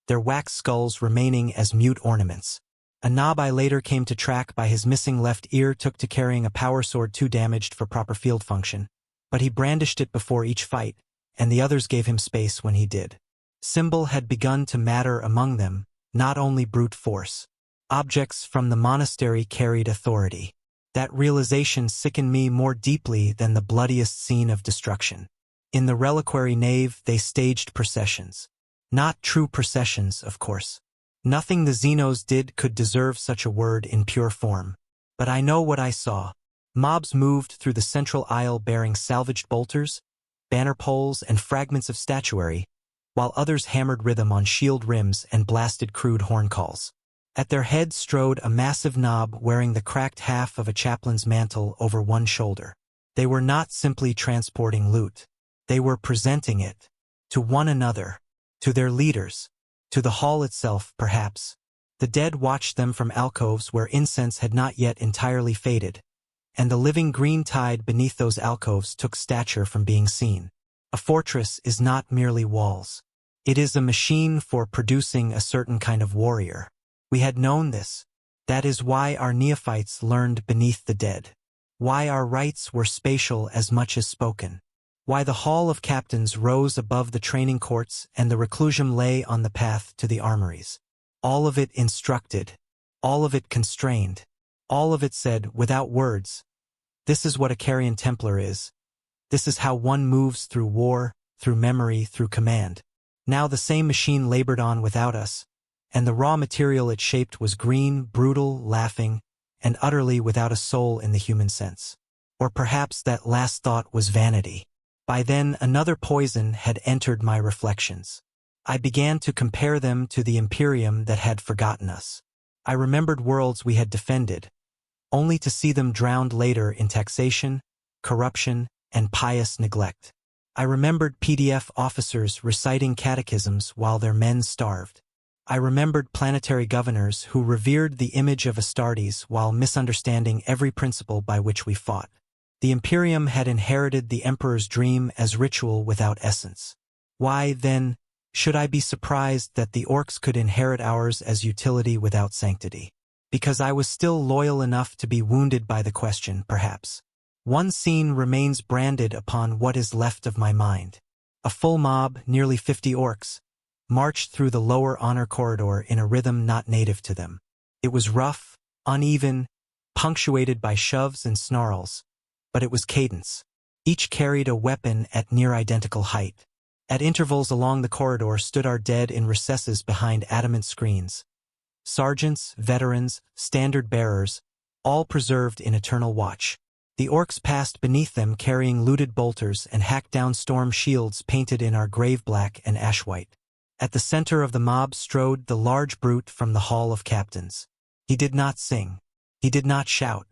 their wax skulls remaining as mute ornaments. A knob I later came to track by his missing left ear took to carrying a power sword too damaged for proper field function, but he brandished it before each fight, and the others gave him space when he did. Symbol had begun to matter among them, not only brute force. Objects from the monastery carried authority. That realization sickened me more deeply than the bloodiest scene of destruction. In the reliquary nave, they staged processions. Not true processions, of course. Nothing the Xenos did could deserve such a word in pure form. But I know what I saw. Mobs moved through the central aisle bearing salvaged bolters, banner poles, and fragments of statuary, while others hammered rhythm on shield rims and blasted crude horn calls. At their head strode a massive knob wearing the cracked half of a chaplain's mantle over one shoulder. They were not simply transporting loot. They were presenting it. To one another. To their leaders. To the hall itself, perhaps. The dead watched them from alcoves where incense had not yet entirely faded, and the living green tide beneath those alcoves took stature from being seen. A fortress is not merely walls. It is a machine for producing a certain kind of warrior. We had known this. That is why our neophytes learned beneath the dead. Why our rites were spatial as much as spoken. Why the Hall of Captains rose above the training courts and the reclusium lay on the path to the armories. All of it instructed. All of it constrained. All of it said, without words, this is what a Carian Templar is. This is how one moves through war, through memory, through command. Now the same machine labored on without us, and the raw material it shaped was green, brutal, laughing, and utterly without a soul in the human sense. Or perhaps that last thought was vanity. By then, another poison had entered my reflections. I began to compare them to the Imperium that had forgotten us. I remembered worlds we had defended, only to see them drowned later in taxation, corruption, and pious neglect. I remembered PDF officers reciting catechisms while their men starved. I remembered planetary governors who revered the image of Astartes while misunderstanding every principle by which we fought. The Imperium had inherited the Emperor's dream as ritual without essence. Why, then, should I be surprised that the Orks could inherit ours as utility without sanctity? Because I was still loyal enough to be wounded by the question, perhaps. One scene remains branded upon what is left of my mind. A full mob, nearly 50 Orks, marched through the lower honor corridor in a rhythm not native to them. It was rough, uneven, punctuated by shoves and snarls, but it was cadence. Each carried a weapon at near identical height. At intervals along the corridor stood our dead in recesses behind adamant screens. Sergeants, veterans, standard-bearers, all preserved in eternal watch. The Orks passed beneath them carrying looted bolters and hacked-down storm shields painted in our grave black and ash white. At the center of the mob strode the large brute from the Hall of Captains. He did not sing. He did not shout.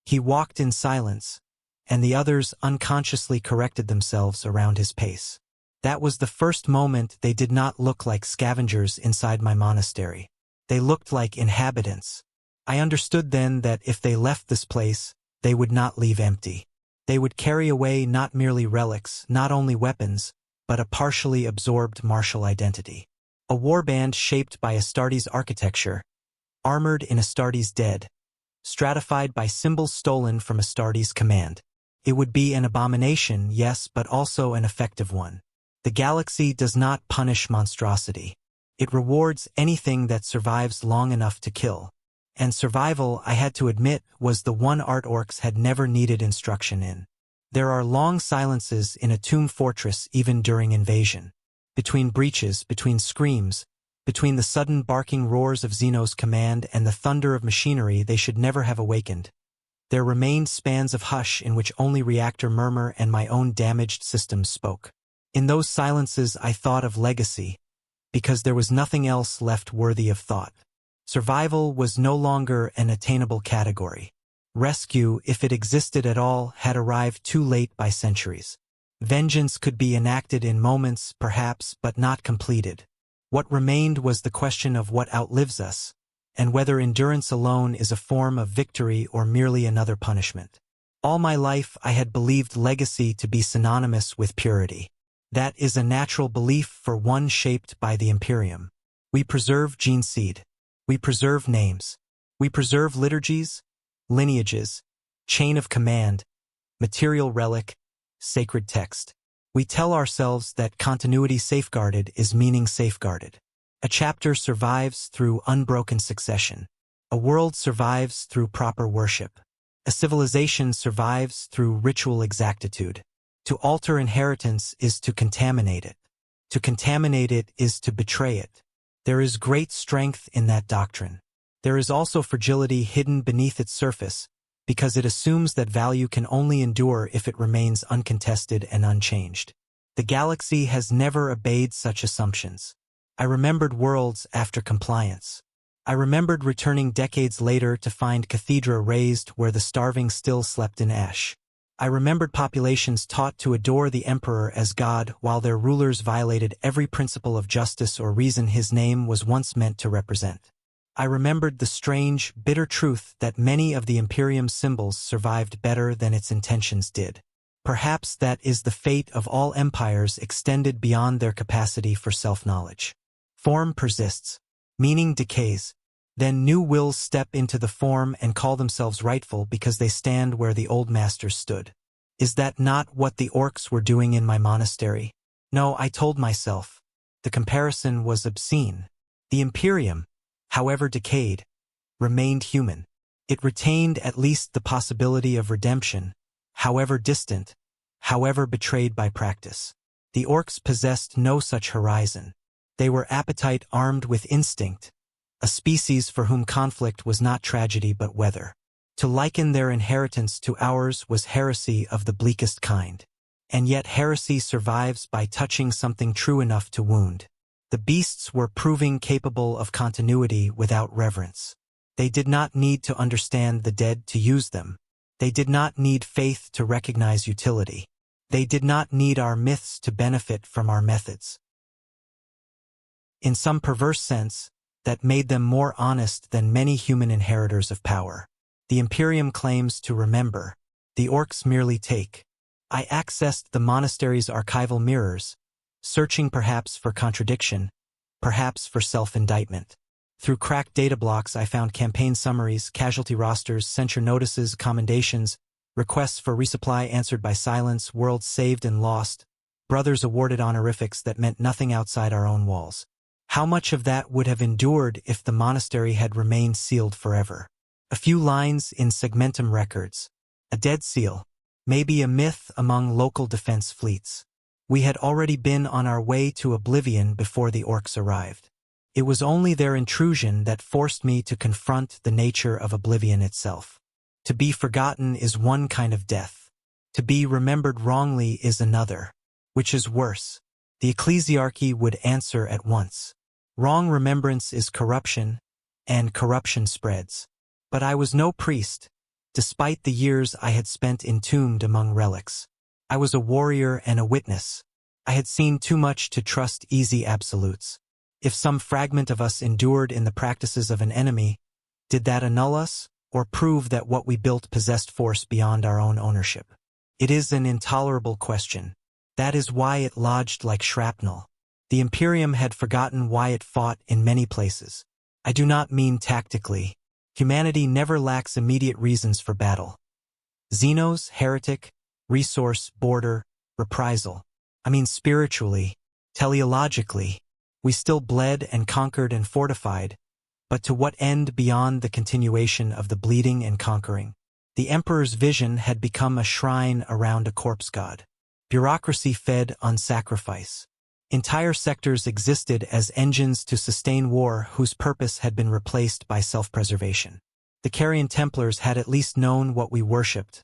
He walked in silence, and the others unconsciously corrected themselves around his pace. That was the first moment they did not look like scavengers inside my monastery. They looked like inhabitants. I understood then that if they left this place, they would not leave empty. They would carry away not merely relics, not only weapons, but a partially absorbed martial identity. A warband shaped by Astartes architecture, armored in Astartes dead, stratified by symbols stolen from Astartes command. It would be an abomination, yes, but also an effective one. The galaxy does not punish monstrosity. It rewards anything that survives long enough to kill. And survival, I had to admit, was the one art Orks had never needed instruction in. There are long silences in a tomb fortress even during invasion. Between breaches, between screams, between the sudden barking roars of Xeno's command and the thunder of machinery they should never have awakened, there remained spans of hush in which only reactor murmur and my own damaged systems spoke. In those silences I thought of legacy, because there was nothing else left worthy of thought. Survival was no longer an attainable category. Rescue, if it existed at all, had arrived too late by centuries. Vengeance could be enacted in moments, perhaps, but not completed. What remained was the question of what outlives us, and whether endurance alone is a form of victory or merely another punishment. All my life I had believed legacy to be synonymous with purity. That is a natural belief for one shaped by the Imperium. We preserve gene seed. We preserve names. We preserve liturgies, lineages, chain of command, material relic, sacred text. We tell ourselves that continuity safeguarded is meaning safeguarded. A chapter survives through unbroken succession. A world survives through proper worship. A civilization survives through ritual exactitude. To alter inheritance is to contaminate it. To contaminate it is to betray it. There is great strength in that doctrine. There is also fragility hidden beneath its surface, because it assumes that value can only endure if it remains uncontested and unchanged. The galaxy has never obeyed such assumptions. I remembered worlds after compliance. I remembered returning decades later to find cathedra razed where the starving still slept in ash. I remembered populations taught to adore the emperor as God while their rulers violated every principle of justice or reason his name was once meant to represent. I remembered the strange, bitter truth that many of the Imperium's symbols survived better than its intentions did. Perhaps that is the fate of all empires extended beyond their capacity for self-knowledge. Form persists, meaning decays. Then new wills step into the form and call themselves rightful because they stand where the old masters stood. Is that not what the Orks were doing in my monastery? No, I told myself. The comparison was obscene. The Imperium, however decayed, remained human. It retained at least the possibility of redemption, however distant, however betrayed by practice. The Orks possessed no such horizon. They were appetite armed with instinct, a species for whom conflict was not tragedy but weather. To liken their inheritance to ours was heresy of the bleakest kind. And yet heresy survives by touching something true enough to wound. The beasts were proving capable of continuity without reverence. They did not need to understand the dead to use them. They did not need faith to recognize utility. They did not need our myths to benefit from our methods. In some perverse sense, that made them more honest than many human inheritors of power. The Imperium claims to remember. The Orks merely take. I accessed the monastery's archival mirrors, searching perhaps for contradiction, perhaps for self-indictment. Through cracked data blocks I found campaign summaries, casualty rosters, censure notices, commendations, requests for resupply answered by silence, worlds saved and lost, brothers awarded honorifics that meant nothing outside our own walls. How much of that would have endured if the monastery had remained sealed forever? A few lines in segmentum records. A dead seal. Maybe a myth among local defense fleets. We had already been on our way to oblivion before the Orks arrived. It was only their intrusion that forced me to confront the nature of oblivion itself. To be forgotten is one kind of death. To be remembered wrongly is another. Which is worse? The ecclesiarchy would answer at once. Wrong remembrance is corruption, and corruption spreads. But I was no priest, despite the years I had spent entombed among relics. I was a warrior and a witness. I had seen too much to trust easy absolutes. If some fragment of us endured in the practices of an enemy, did that annul us, or prove that what we built possessed force beyond our own ownership? It is an intolerable question. That is why it lodged like shrapnel. The Imperium had forgotten why it fought in many places. I do not mean tactically. Humanity never lacks immediate reasons for battle. Xenos, heretic, resource, border, reprisal. I mean spiritually, teleologically. We still bled and conquered and fortified, but to what end beyond the continuation of the bleeding and conquering? The Emperor's vision had become a shrine around a corpse god. Bureaucracy fed on sacrifice. Entire sectors existed as engines to sustain war whose purpose had been replaced by self-preservation. The Carrion Templars had at least known what we worshipped.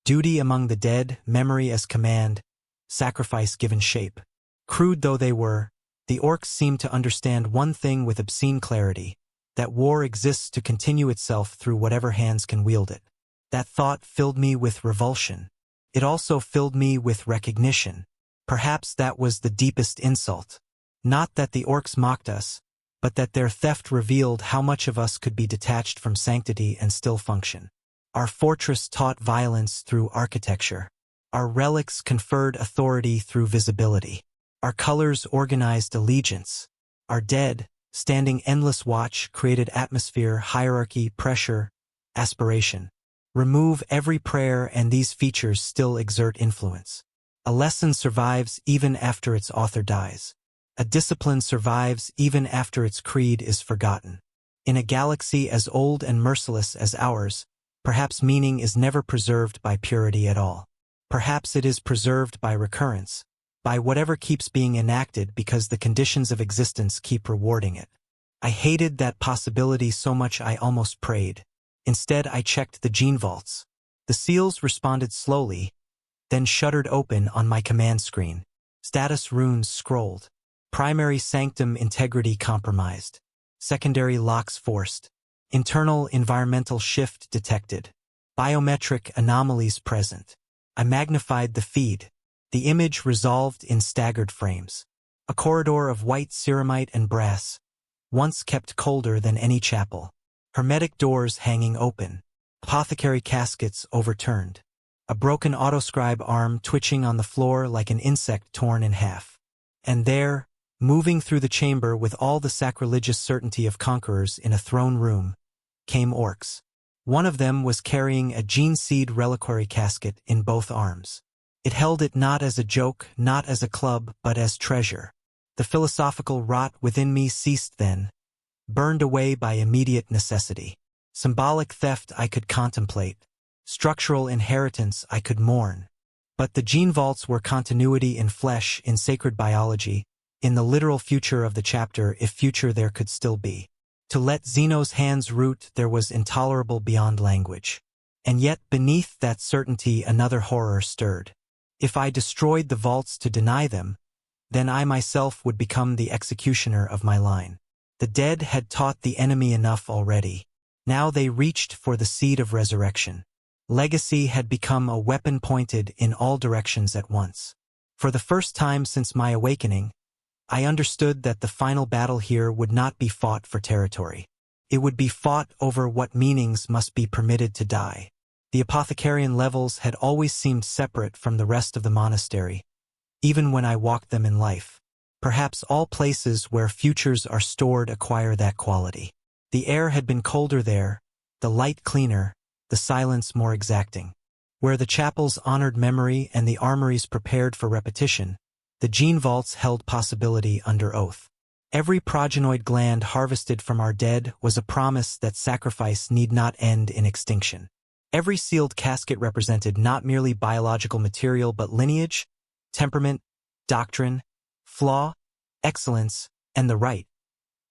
Duty among the dead, memory as command, sacrifice given shape. Crude though they were, the Orks seemed to understand one thing with obscene clarity, that war exists to continue itself through whatever hands can wield it. That thought filled me with revulsion. It also filled me with recognition. Perhaps that was the deepest insult. Not that the Orks mocked us, but that their theft revealed how much of us could be detached from sanctity and still function. Our fortress taught violence through architecture. Our relics conferred authority through visibility. Our colors organized allegiance. Our dead, standing endless watch, created atmosphere, hierarchy, pressure, aspiration. Remove every prayer and these features still exert influence. A lesson survives even after its author dies. A discipline survives even after its creed is forgotten. In a galaxy as old and merciless as ours, perhaps meaning is never preserved by purity at all. Perhaps it is preserved by recurrence, by whatever keeps being enacted because the conditions of existence keep rewarding it. I hated that possibility so much I almost prayed. Instead, I checked the gene vaults. The seals responded slowly, then shuddered open on my command screen. Status runes scrolled. Primary sanctum integrity compromised. Secondary locks forced. Internal environmental shift detected. Biometric anomalies present. I magnified the feed. The image resolved in staggered frames. A corridor of white ceramite and brass, once kept colder than any chapel. Hermetic doors hanging open. Apothecary caskets overturned. A broken autoscribe arm twitching on the floor like an insect torn in half. And there, moving through the chamber with all the sacrilegious certainty of conquerors in a throne room, came Orks. One of them was carrying a gene seed reliquary casket in both arms. It held it not as a joke, not as a club, but as treasure. The philosophical rot within me ceased then, burned away by immediate necessity. Symbolic theft I could contemplate. Structural inheritance I could mourn. But the gene vaults were continuity in flesh, in sacred biology, in the literal future of the chapter if future there could still be. To let Zeno's hands root there was intolerable beyond language. And yet beneath that certainty another horror stirred. If I destroyed the vaults to deny them, then I myself would become the executioner of my line. The dead had taught the enemy enough already. Now they reached for the seed of resurrection. Legacy had become a weapon pointed in all directions at once. For the first time since my awakening, I understood that the final battle here would not be fought for territory. It would be fought over what meanings must be permitted to die. The apothecarian levels had always seemed separate from the rest of the monastery, even when I walked them in life. Perhaps all places where futures are stored acquire that quality. The air had been colder there, the light cleaner, the silence more exacting. Where the chapels honored memory and the armories prepared for repetition, the gene vaults held possibility under oath. Every progenoid gland harvested from our dead was a promise that sacrifice need not end in extinction. Every sealed casket represented not merely biological material but lineage, temperament, doctrine, flaw, excellence, and the right,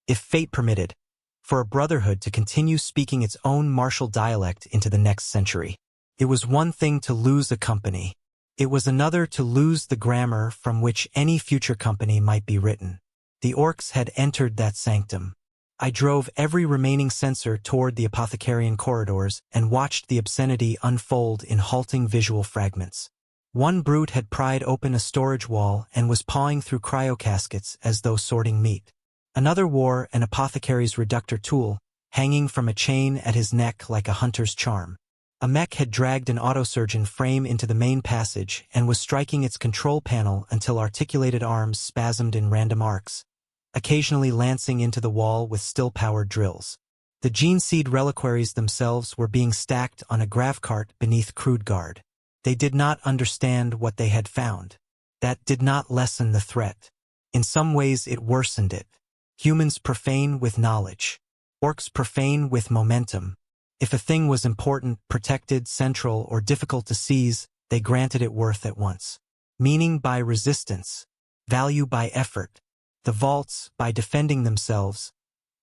if fate permitted, for a brotherhood to continue speaking its own martial dialect into the next century. It was one thing to lose a company. It was another to lose the grammar from which any future company might be written. The orcs had entered that sanctum. I drove every remaining censor toward the apothecarian corridors and watched the obscenity unfold in halting visual fragments. One brute had pried open a storage wall and was pawing through cryocaskets as though sorting meat. Another wore an apothecary's reductor tool, hanging from a chain at his neck like a hunter's charm. A mech had dragged an autosurgeon frame into the main passage and was striking its control panel until articulated arms spasmed in random arcs, occasionally lancing into the wall with still-powered drills. The gene seed reliquaries themselves were being stacked on a grav cart beneath crude guard. They did not understand what they had found. That did not lessen the threat. In some ways it worsened it. Humans profane with knowledge. Orcs profane with momentum. If a thing was important, protected, central, or difficult to seize, they granted it worth at once. Meaning by resistance. Value by effort. The vaults, by defending themselves,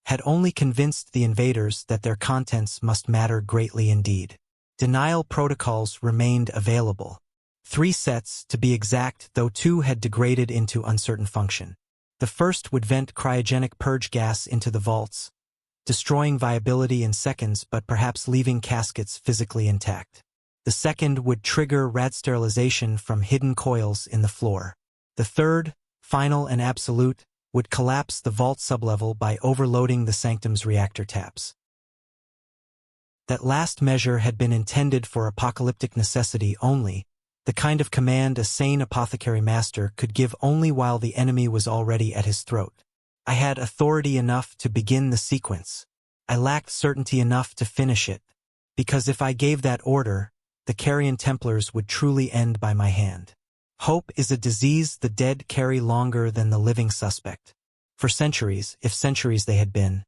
had only convinced the invaders that their contents must matter greatly indeed. Denial protocols remained available. 3 sets, to be exact, though 2 had degraded into uncertain function. The first would vent cryogenic purge gas into the vaults, destroying viability in seconds but perhaps leaving caskets physically intact. The second would trigger rad sterilization from hidden coils in the floor. The third, final and absolute, would collapse the vault sublevel by overloading the sanctum's reactor taps. That last measure had been intended for apocalyptic necessity only, the kind of command a sane apothecary master could give only while the enemy was already at his throat. I had authority enough to begin the sequence. I lacked certainty enough to finish it, because if I gave that order, the Carrion Templars would truly end by my hand. Hope is a disease the dead carry longer than the living suspect. For centuries, if centuries they had been,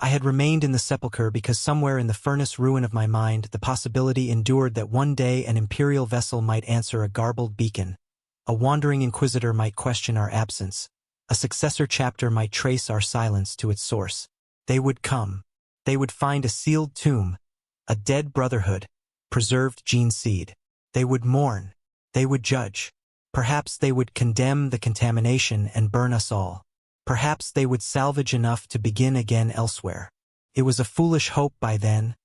I had remained in the sepulchre because somewhere in the furnace ruin of my mind the possibility endured that one day an imperial vessel might answer a garbled beacon, a wandering inquisitor might question our absence, a successor chapter might trace our silence to its source. They would come. They would find a sealed tomb, a dead brotherhood, preserved gene seed. They would mourn. They would judge. Perhaps they would condemn the contamination and burn us all. Perhaps they would salvage enough to begin again elsewhere. It was a foolish hope by then,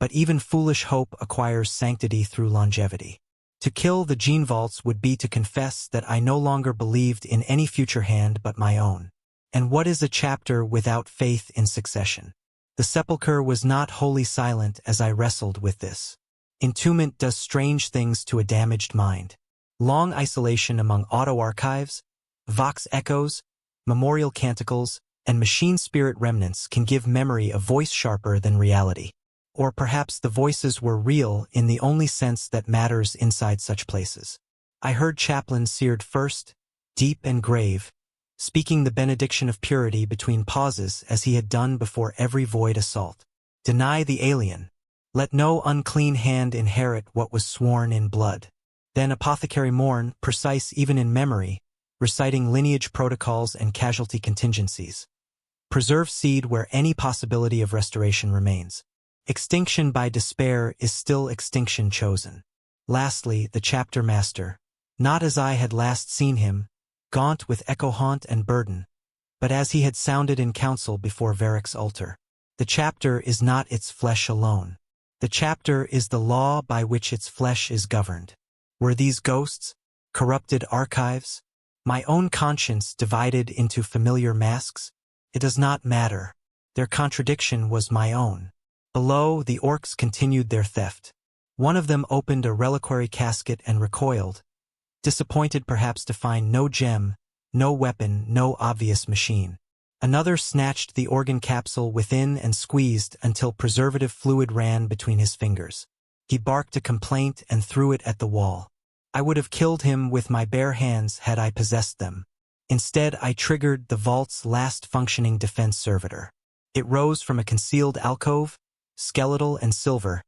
but even foolish hope acquires sanctity through longevity. To kill the gene vaults would be to confess that I no longer believed in any future hand but my own. And what is a chapter without faith in succession? The sepulchre was not wholly silent as I wrestled with this. Entombment does strange things to a damaged mind. Long isolation among auto-archives, vox echoes, memorial canticles, and machine spirit remnants can give memory a voice sharper than reality. Or perhaps the voices were real in the only sense that matters inside such places. I heard Chaplain seared first, deep and grave, speaking the benediction of purity between pauses as he had done before every void assault. Deny the alien. Let no unclean hand inherit what was sworn in blood. Then Apothecary Morn, precise even in memory, reciting lineage protocols and casualty contingencies. Preserve seed where any possibility of restoration remains. Extinction by despair is still extinction chosen. Lastly, the chapter master. Not as I had last seen him, gaunt with echo haunt and burden, but as he had sounded in council before Varric's altar. The chapter is not its flesh alone. The chapter is the law by which its flesh is governed. Were these ghosts? Corrupted archives? My own conscience divided into familiar masks? It does not matter. Their contradiction was my own. Below, the orcs continued their theft. One of them opened a reliquary casket and recoiled, disappointed perhaps to find no gem, no weapon, no obvious machine. Another snatched the organ capsule within and squeezed until preservative fluid ran between his fingers. He barked a complaint and threw it at the wall. I would have killed him with my bare hands had I possessed them. Instead, I triggered the vault's last functioning defense servitor. It rose from a concealed alcove, skeletal and silver,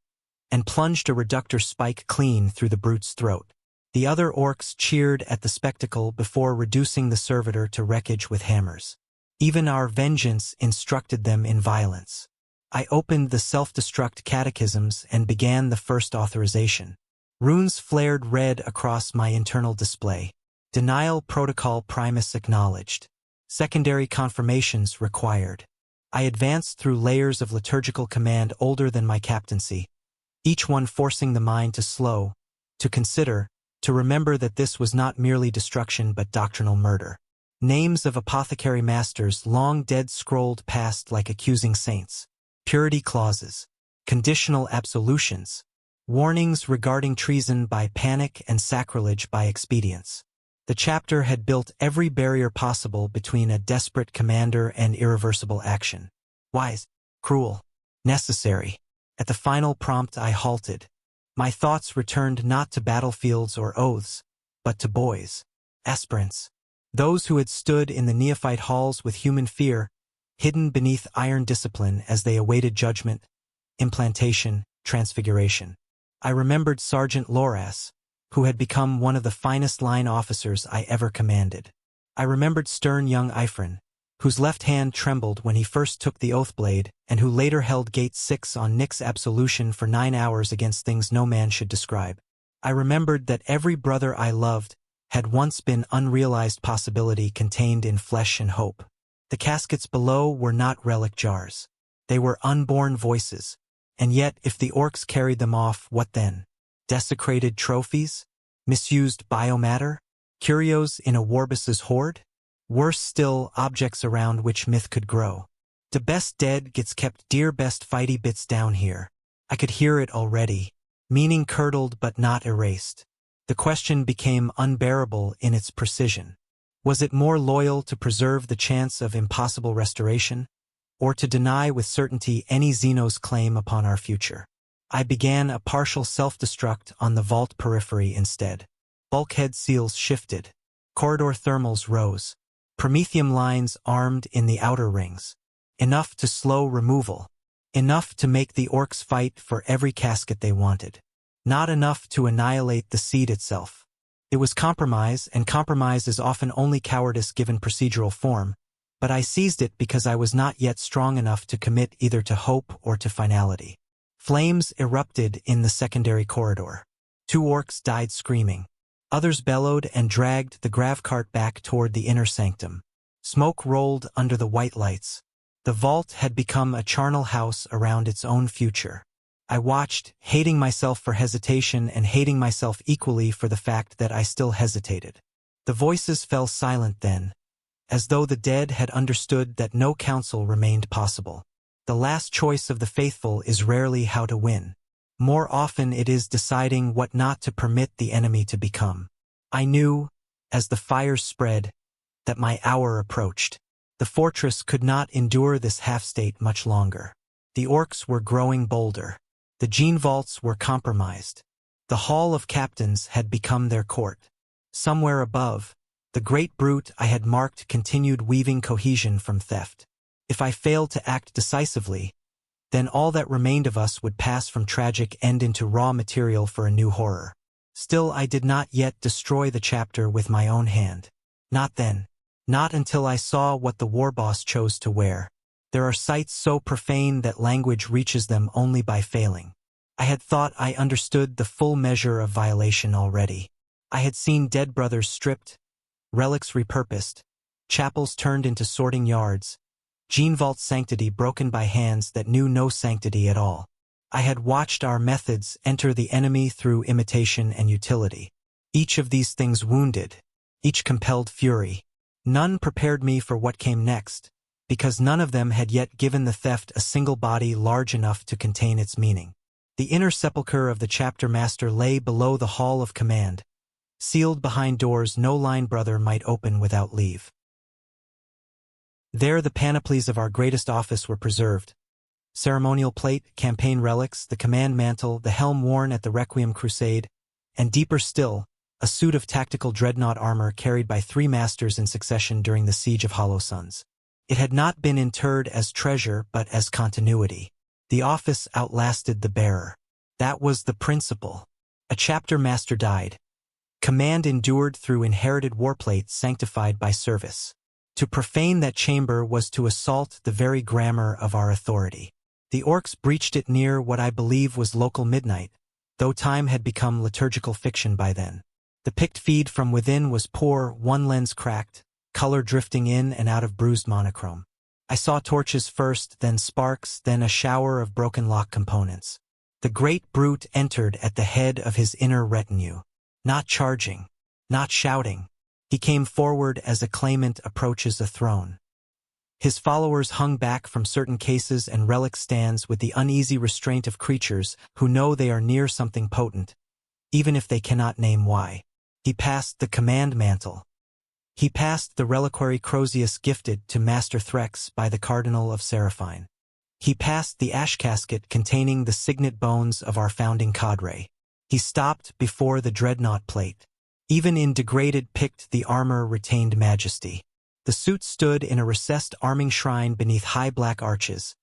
and plunged a reductor spike clean through the brute's throat. The other orcs cheered at the spectacle before reducing the servitor to wreckage with hammers. Even our vengeance instructed them in violence. I opened the self-destruct catechisms and began the first authorization. Runes flared red across my internal display. Denial protocol primus acknowledged. Secondary confirmations required. I advanced through layers of liturgical command older than my captaincy, each one forcing the mind to slow, to consider, to remember that this was not merely destruction but doctrinal murder. Names of apothecary masters long dead scrolled past like accusing saints. Purity clauses. Conditional absolutions. Warnings regarding treason by panic and sacrilege by expedience. The chapter had built every barrier possible between a desperate commander and irreversible action. Wise, cruel, necessary. At the final prompt I halted. My thoughts returned not to battlefields or oaths, but to boys, aspirants. Those who had stood in the neophyte halls with human fear, hidden beneath iron discipline as they awaited judgment, implantation, transfiguration. I remembered Sergeant Loras, who had become one of the finest line officers I ever commanded. I remembered stern young Ifrin, whose left hand trembled when he first took the oath blade and who later held Gate 6 on Nick's absolution for 9 hours against things no man should describe. I remembered that every brother I loved had once been unrealized possibility contained in flesh and hope. The caskets below were not relic jars. They were unborn voices. And yet, if the orcs carried them off, what then? Desecrated trophies? Misused biomatter? Curios in a Warbus's hoard? Worse still, objects around which myth could grow. The best dead gets kept dear best fighty bits down here. I could hear it already. Meaning curdled but not erased. The question became unbearable in its precision. Was it more loyal to preserve the chance of impossible restoration, or to deny with certainty any Xenos claim upon our future? I began a partial self-destruct on the vault periphery instead. Bulkhead seals shifted. Corridor thermals rose. Promethium lines armed in the outer rings. Enough to slow removal. Enough to make the orcs fight for every casket they wanted. Not enough to annihilate the seed itself. It was compromise, and compromise is often only cowardice given procedural form, but I seized it because I was not yet strong enough to commit either to hope or to finality. Flames erupted in the secondary corridor. 2 orcs died screaming. Others bellowed and dragged the gravcart back toward the inner sanctum. Smoke rolled under the white lights. The vault had become a charnel house around its own future. I watched, hating myself for hesitation and hating myself equally for the fact that I still hesitated. The voices fell silent then, as though the dead had understood that no counsel remained possible. The last choice of the faithful is rarely how to win. More often it is deciding what not to permit the enemy to become. I knew, as the fires spread, that my hour approached. The fortress could not endure this half-state much longer. The orcs were growing bolder. The gene vaults were compromised. The Hall of Captains had become their court. Somewhere above, the great brute I had marked continued weaving cohesion from theft. If I failed to act decisively, then all that remained of us would pass from tragic end into raw material for a new horror. Still, I did not yet destroy the chapter with my own hand. Not then. Not until I saw what the war boss chose to wear. There are sights so profane that language reaches them only by failing. I had thought I understood the full measure of violation already. I had seen dead brothers stripped, relics repurposed, chapels turned into sorting yards, Gene Vault's sanctity broken by hands that knew no sanctity at all. I had watched our methods enter the enemy through imitation and utility. Each of these things wounded, each compelled fury. None prepared me for what came next, because none of them had yet given the theft a single body large enough to contain its meaning. The inner sepulchre of the chapter master lay below the hall of command, sealed behind doors no line brother might open without leave. There the panoplies of our greatest office were preserved. Ceremonial plate, campaign relics, the command mantle, the helm worn at the Requiem Crusade, and deeper still, a suit of tactical dreadnought armor carried by 3 masters in succession during the Siege of Hollow Suns. It had not been interred as treasure but as continuity. The office outlasted the bearer. That was the principle. A chapter master died. Command endured through inherited warplates sanctified by service. To profane that chamber was to assault the very grammar of our authority. The Orks breached it near what I believe was local midnight, though time had become liturgical fiction by then. The picked feed from within was poor, one lens cracked, color drifting in and out of bruised monochrome. I saw torches first, then sparks, then a shower of broken lock components. The great brute entered at the head of his inner retinue. Not charging, not shouting. He came forward as a claimant approaches a throne. His followers hung back from certain cases and relic stands with the uneasy restraint of creatures who know they are near something potent, even if they cannot name why. He passed the command mantle. He passed the reliquary Crozius gifted to Master Threx by the Cardinal of Seraphine. He passed the ash casket containing the signet bones of our founding cadre. He stopped before the dreadnought plate. Even in degraded picked the armor retained majesty. The suit stood in a recessed arming shrine beneath high black arches,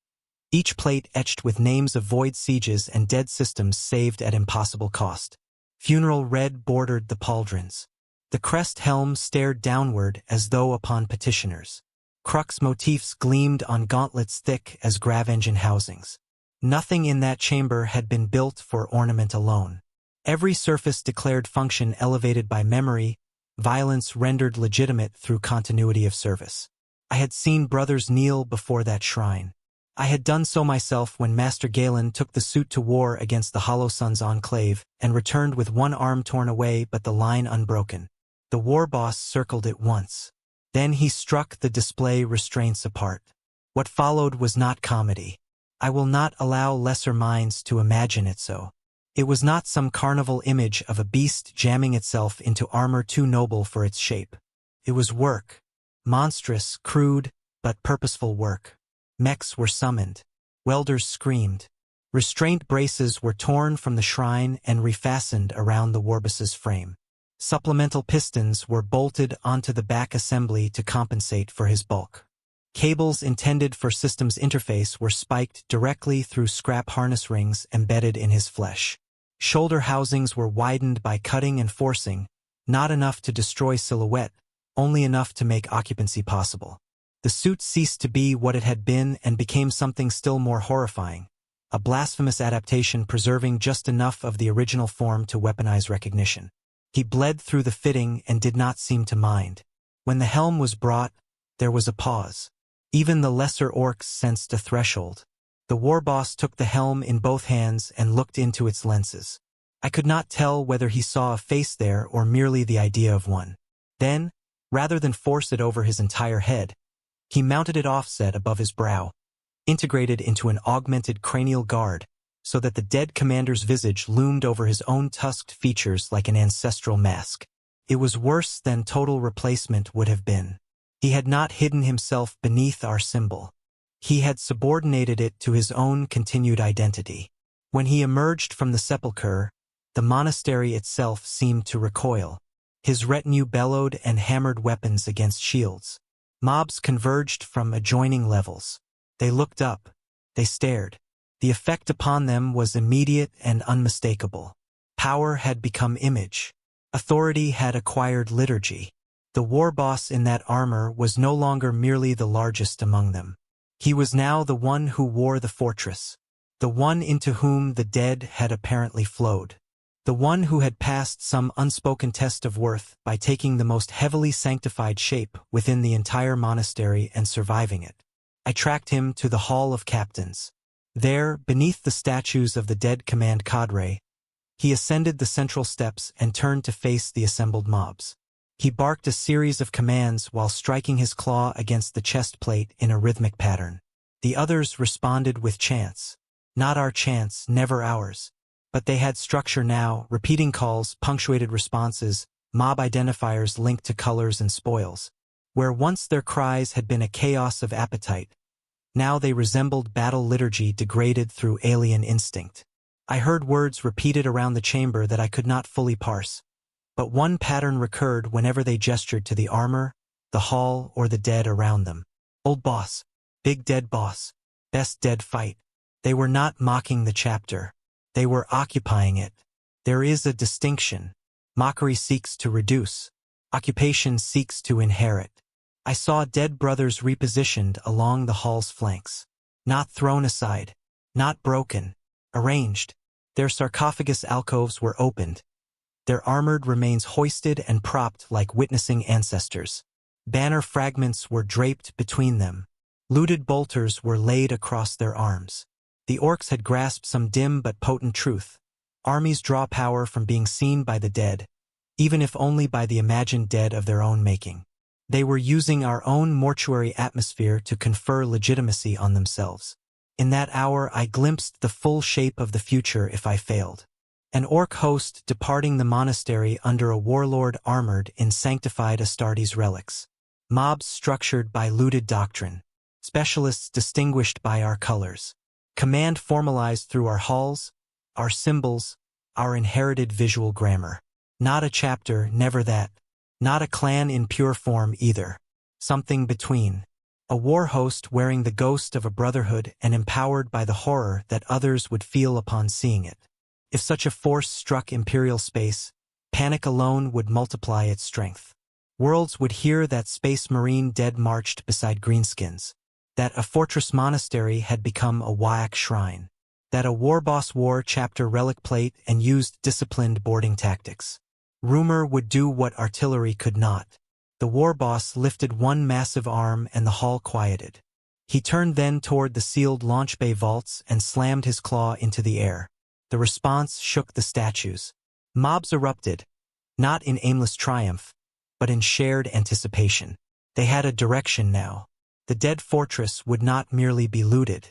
each plate etched with names of void sieges and dead systems saved at impossible cost. Funeral red bordered the pauldrons. The crest helm stared downward as though upon petitioners. Crux motifs gleamed on gauntlets thick as grav engine housings. Nothing in that chamber had been built for ornament alone. Every surface declared function elevated by memory, violence rendered legitimate through continuity of service. I had seen brothers kneel before that shrine. I had done so myself when Master Galen took the suit to war against the Hollow Suns enclave and returned with one arm torn away but the line unbroken. The war boss circled it once. Then he struck the display restraints apart. What followed was not comedy. I will not allow lesser minds to imagine it so. It was not some carnival image of a beast jamming itself into armor too noble for its shape. It was work. Monstrous, crude, but purposeful work. Mechs were summoned. Welders screamed. Restraint braces were torn from the shrine and refastened around the Warboss's frame. Supplemental pistons were bolted onto the back assembly to compensate for his bulk. Cables intended for systems interface were spiked directly through scrap harness rings embedded in his flesh. Shoulder housings were widened by cutting and forcing, not enough to destroy silhouette, only enough to make occupancy possible. The suit ceased to be what it had been and became something still more horrifying, a blasphemous adaptation preserving just enough of the original form to weaponize recognition. He bled through the fitting and did not seem to mind. When the helm was brought, there was a pause. Even the lesser orcs sensed a threshold. The war boss took the helm in both hands and looked into its lenses. I could not tell whether he saw a face there or merely the idea of one. Then, rather than force it over his entire head, he mounted it offset above his brow, integrated into an augmented cranial guard, so that the dead commander's visage loomed over his own tusked features like an ancestral mask. It was worse than total replacement would have been. He had not hidden himself beneath our symbol. He had subordinated it to his own continued identity. When he emerged from the sepulchre, the monastery itself seemed to recoil. His retinue bellowed and hammered weapons against shields. Mobs converged from adjoining levels. They looked up. They stared. The effect upon them was immediate and unmistakable. Power had become image. Authority had acquired liturgy. The war boss in that armor was no longer merely the largest among them. He was now the one who wore the fortress, the one into whom the dead had apparently flowed, the one who had passed some unspoken test of worth by taking the most heavily sanctified shape within the entire monastery and surviving it. I tracked him to the Hall of Captains. There, beneath the statues of the dead command cadre, he ascended the central steps and turned to face the assembled mobs. He barked a series of commands while striking his claw against the chest plate in a rhythmic pattern. The others responded with chants. Not our chants, never ours. But they had structure now, repeating calls, punctuated responses, mob identifiers linked to colors and spoils. Where once their cries had been a chaos of appetite, now they resembled battle liturgy degraded through alien instinct. I heard words repeated around the chamber that I could not fully parse, but one pattern recurred whenever they gestured to the armor, the hall, or the dead around them. Old boss. Big dead boss. Best dead fight. They were not mocking the chapter. They were occupying it. There is a distinction. Mockery seeks to reduce. Occupation seeks to inherit. I saw dead brothers repositioned along the hall's flanks. Not thrown aside. Not broken. Arranged. Their sarcophagus alcoves were opened. Their armored remains hoisted and propped like witnessing ancestors. Banner fragments were draped between them. Looted bolters were laid across their arms. The orcs had grasped some dim but potent truth. Armies draw power from being seen by the dead, even if only by the imagined dead of their own making. They were using our own mortuary atmosphere to confer legitimacy on themselves. In that hour I glimpsed the full shape of the future if I failed. An orc host departing the monastery under a warlord armored in sanctified Astartes relics. Mobs structured by looted doctrine. Specialists distinguished by our colors. Command formalized through our halls, our symbols, our inherited visual grammar. Not a chapter, never that. Not a clan in pure form either. Something between. A war host wearing the ghost of a brotherhood and empowered by the horror that others would feel upon seeing it. If such a force struck imperial space, panic alone would multiply its strength. Worlds would hear that Space Marine dead marched beside greenskins, that a fortress monastery had become a Wyack shrine, that a warboss wore chapter relic plate and used disciplined boarding tactics. Rumor would do what artillery could not. The warboss lifted one massive arm and the hall quieted. He turned then toward the sealed launch bay vaults and slammed his claw into the air. The response shook the statues. Mobs erupted, not in aimless triumph, but in shared anticipation. They had a direction now. The dead fortress would not merely be looted.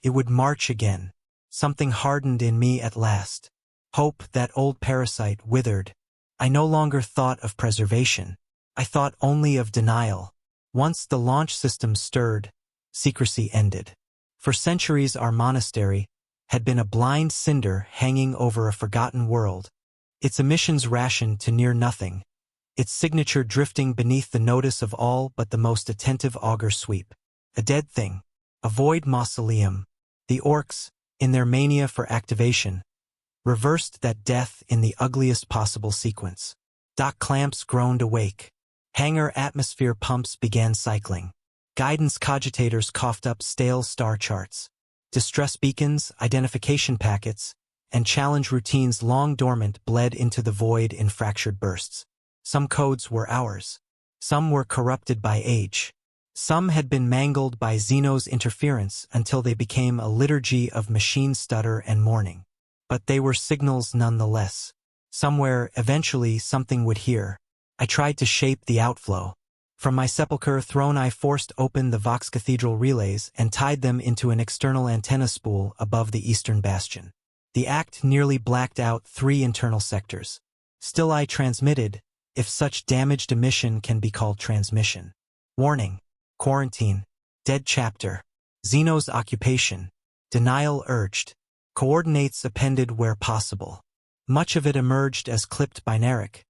It would march again. Something hardened in me at last. Hope, that old parasite, withered. I no longer thought of preservation. I thought only of denial. Once the launch system stirred, secrecy ended. For centuries our monastery had been a blind cinder hanging over a forgotten world, its emissions rationed to near nothing, its signature drifting beneath the notice of all but the most attentive augur sweep. A dead thing. A void mausoleum. The orcs, in their mania for activation, reversed that death in the ugliest possible sequence. Dock clamps groaned awake. Hangar atmosphere pumps began cycling. Guidance cogitators coughed up stale star charts. Distress beacons, identification packets, and challenge routines long dormant bled into the void in fractured bursts. Some codes were ours. Some were corrupted by age. Some had been mangled by Xeno's interference until they became a liturgy of machine stutter and mourning. But they were signals nonetheless. Somewhere, eventually, something would hear. I tried to shape the outflow. From my sepulchre throne I forced open the Vox Cathedral relays and tied them into an external antenna spool above the eastern bastion. The act nearly blacked out 3 internal sectors. Still I transmitted, if such damaged emission can be called transmission. Warning. Quarantine. Dead chapter. Xeno's occupation. Denial urged. Coordinates appended where possible. Much of it emerged as clipped binaric,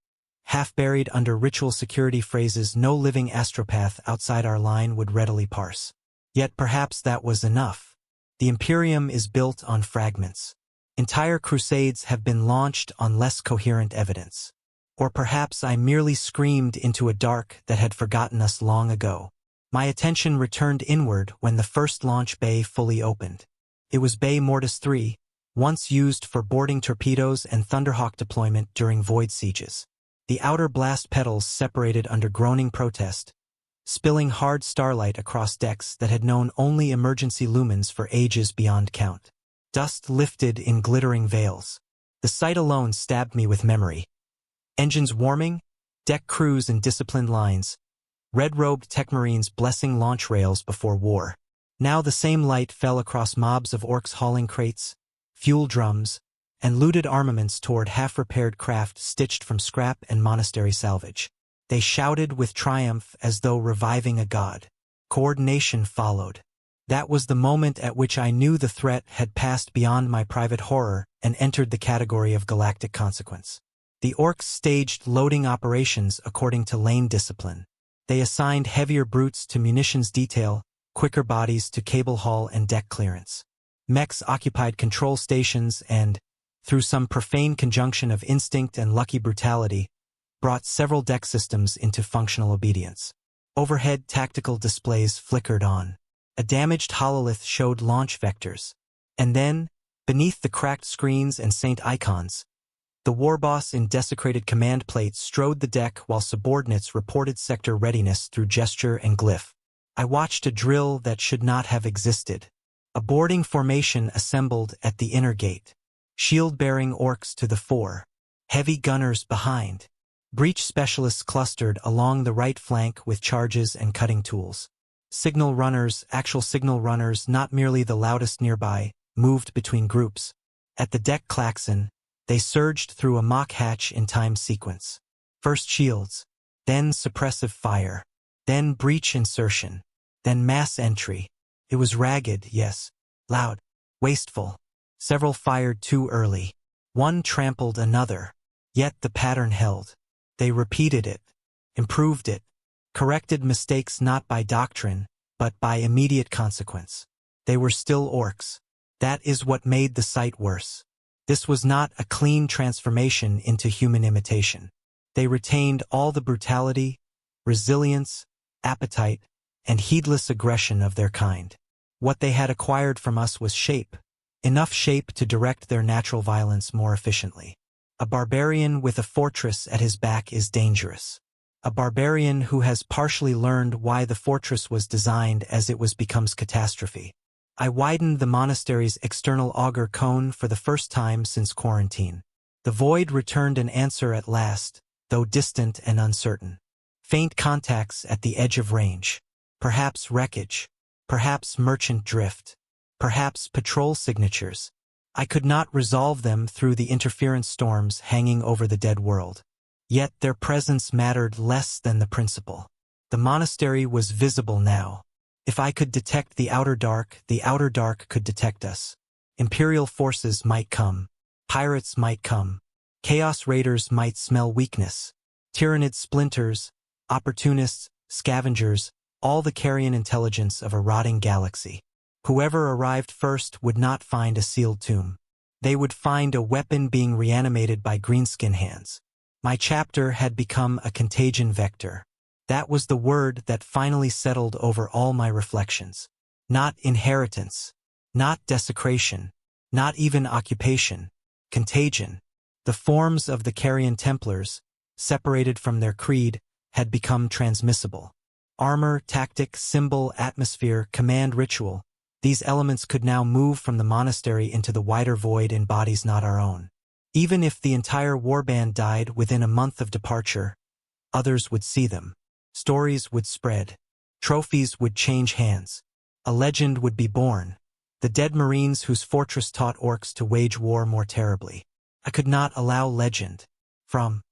half-buried under ritual security phrases no living astropath outside our line would readily parse. Yet perhaps that was enough. The Imperium is built on fragments. Entire crusades have been launched on less coherent evidence. Or perhaps I merely screamed into a dark that had forgotten us long ago. My attention returned inward when the first launch bay fully opened. It was Bay Mortis 3, once used for boarding torpedoes and Thunderhawk deployment during void sieges. The outer blast petals separated under groaning protest, spilling hard starlight across decks that had known only emergency lumens for ages beyond count. Dust lifted in glittering veils. The sight alone stabbed me with memory. Engines warming, deck crews in disciplined lines, red-robed tech marines blessing launch rails before war. Now the same light fell across mobs of orcs hauling crates, fuel drums, and looted armaments toward half-repaired craft stitched from scrap and monastery salvage. They shouted with triumph as though reviving a god. Coordination followed. That was the moment at which I knew the threat had passed beyond my private horror and entered the category of galactic consequence. The orcs staged loading operations according to lane discipline. They assigned heavier brutes to munitions detail, quicker bodies to cable haul and deck clearance. Mechs occupied control stations and, through some profane conjunction of instinct and lucky brutality, brought several deck systems into functional obedience. Overhead tactical displays flickered on. A damaged hololith showed launch vectors. And then, beneath the cracked screens and saint icons, the warboss in desecrated command plates strode the deck while subordinates reported sector readiness through gesture and glyph. I watched a drill that should not have existed. A boarding formation assembled at the inner gate. Shield-bearing orcs to the fore. Heavy gunners behind. Breach specialists clustered along the right flank with charges and cutting tools. Signal runners, actual signal runners, not merely the loudest nearby, moved between groups. At the deck klaxon, they surged through a mock hatch in time sequence. First shields, then suppressive fire, then breach insertion, then mass entry. It was ragged, yes, loud, wasteful. Several fired too early. One trampled another. Yet the pattern held. They repeated it, improved it, corrected mistakes not by doctrine, but by immediate consequence. They were still orcs. That is what made the sight worse. This was not a clean transformation into human imitation. They retained all the brutality, resilience, appetite, and heedless aggression of their kind. What they had acquired from us was shape, enough shape to direct their natural violence more efficiently. A barbarian with a fortress at his back is dangerous. A barbarian who has partially learned why the fortress was designed as it was becomes catastrophe. I widened the monastery's external auger cone for the first time since quarantine. The void returned an answer at last, though distant and uncertain. Faint contacts at the edge of range. Perhaps wreckage. Perhaps merchant drift. Perhaps patrol signatures. I could not resolve them through the interference storms hanging over the dead world. Yet their presence mattered less than the principle. The monastery was visible now. If I could detect the outer dark could detect us. Imperial forces might come. Pirates might come. Chaos raiders might smell weakness. Tyrannid splinters, opportunists, scavengers, all the carrion intelligence of a rotting galaxy. Whoever arrived first would not find a sealed tomb. They would find a weapon being reanimated by greenskin hands. My chapter had become a contagion vector. That was the word that finally settled over all my reflections. Not inheritance. Not desecration. Not even occupation. Contagion. The forms of the Carrion Templars, separated from their creed, had become transmissible. Armor, tactic, symbol, atmosphere, command, ritual. These elements could now move from the monastery into the wider void in bodies not our own. Even if the entire warband died within a month of departure, others would see them. Stories would spread. Trophies would change hands. A legend would be born. The dead Marines whose fortress taught orcs to wage war more terribly. I could not allow legend. From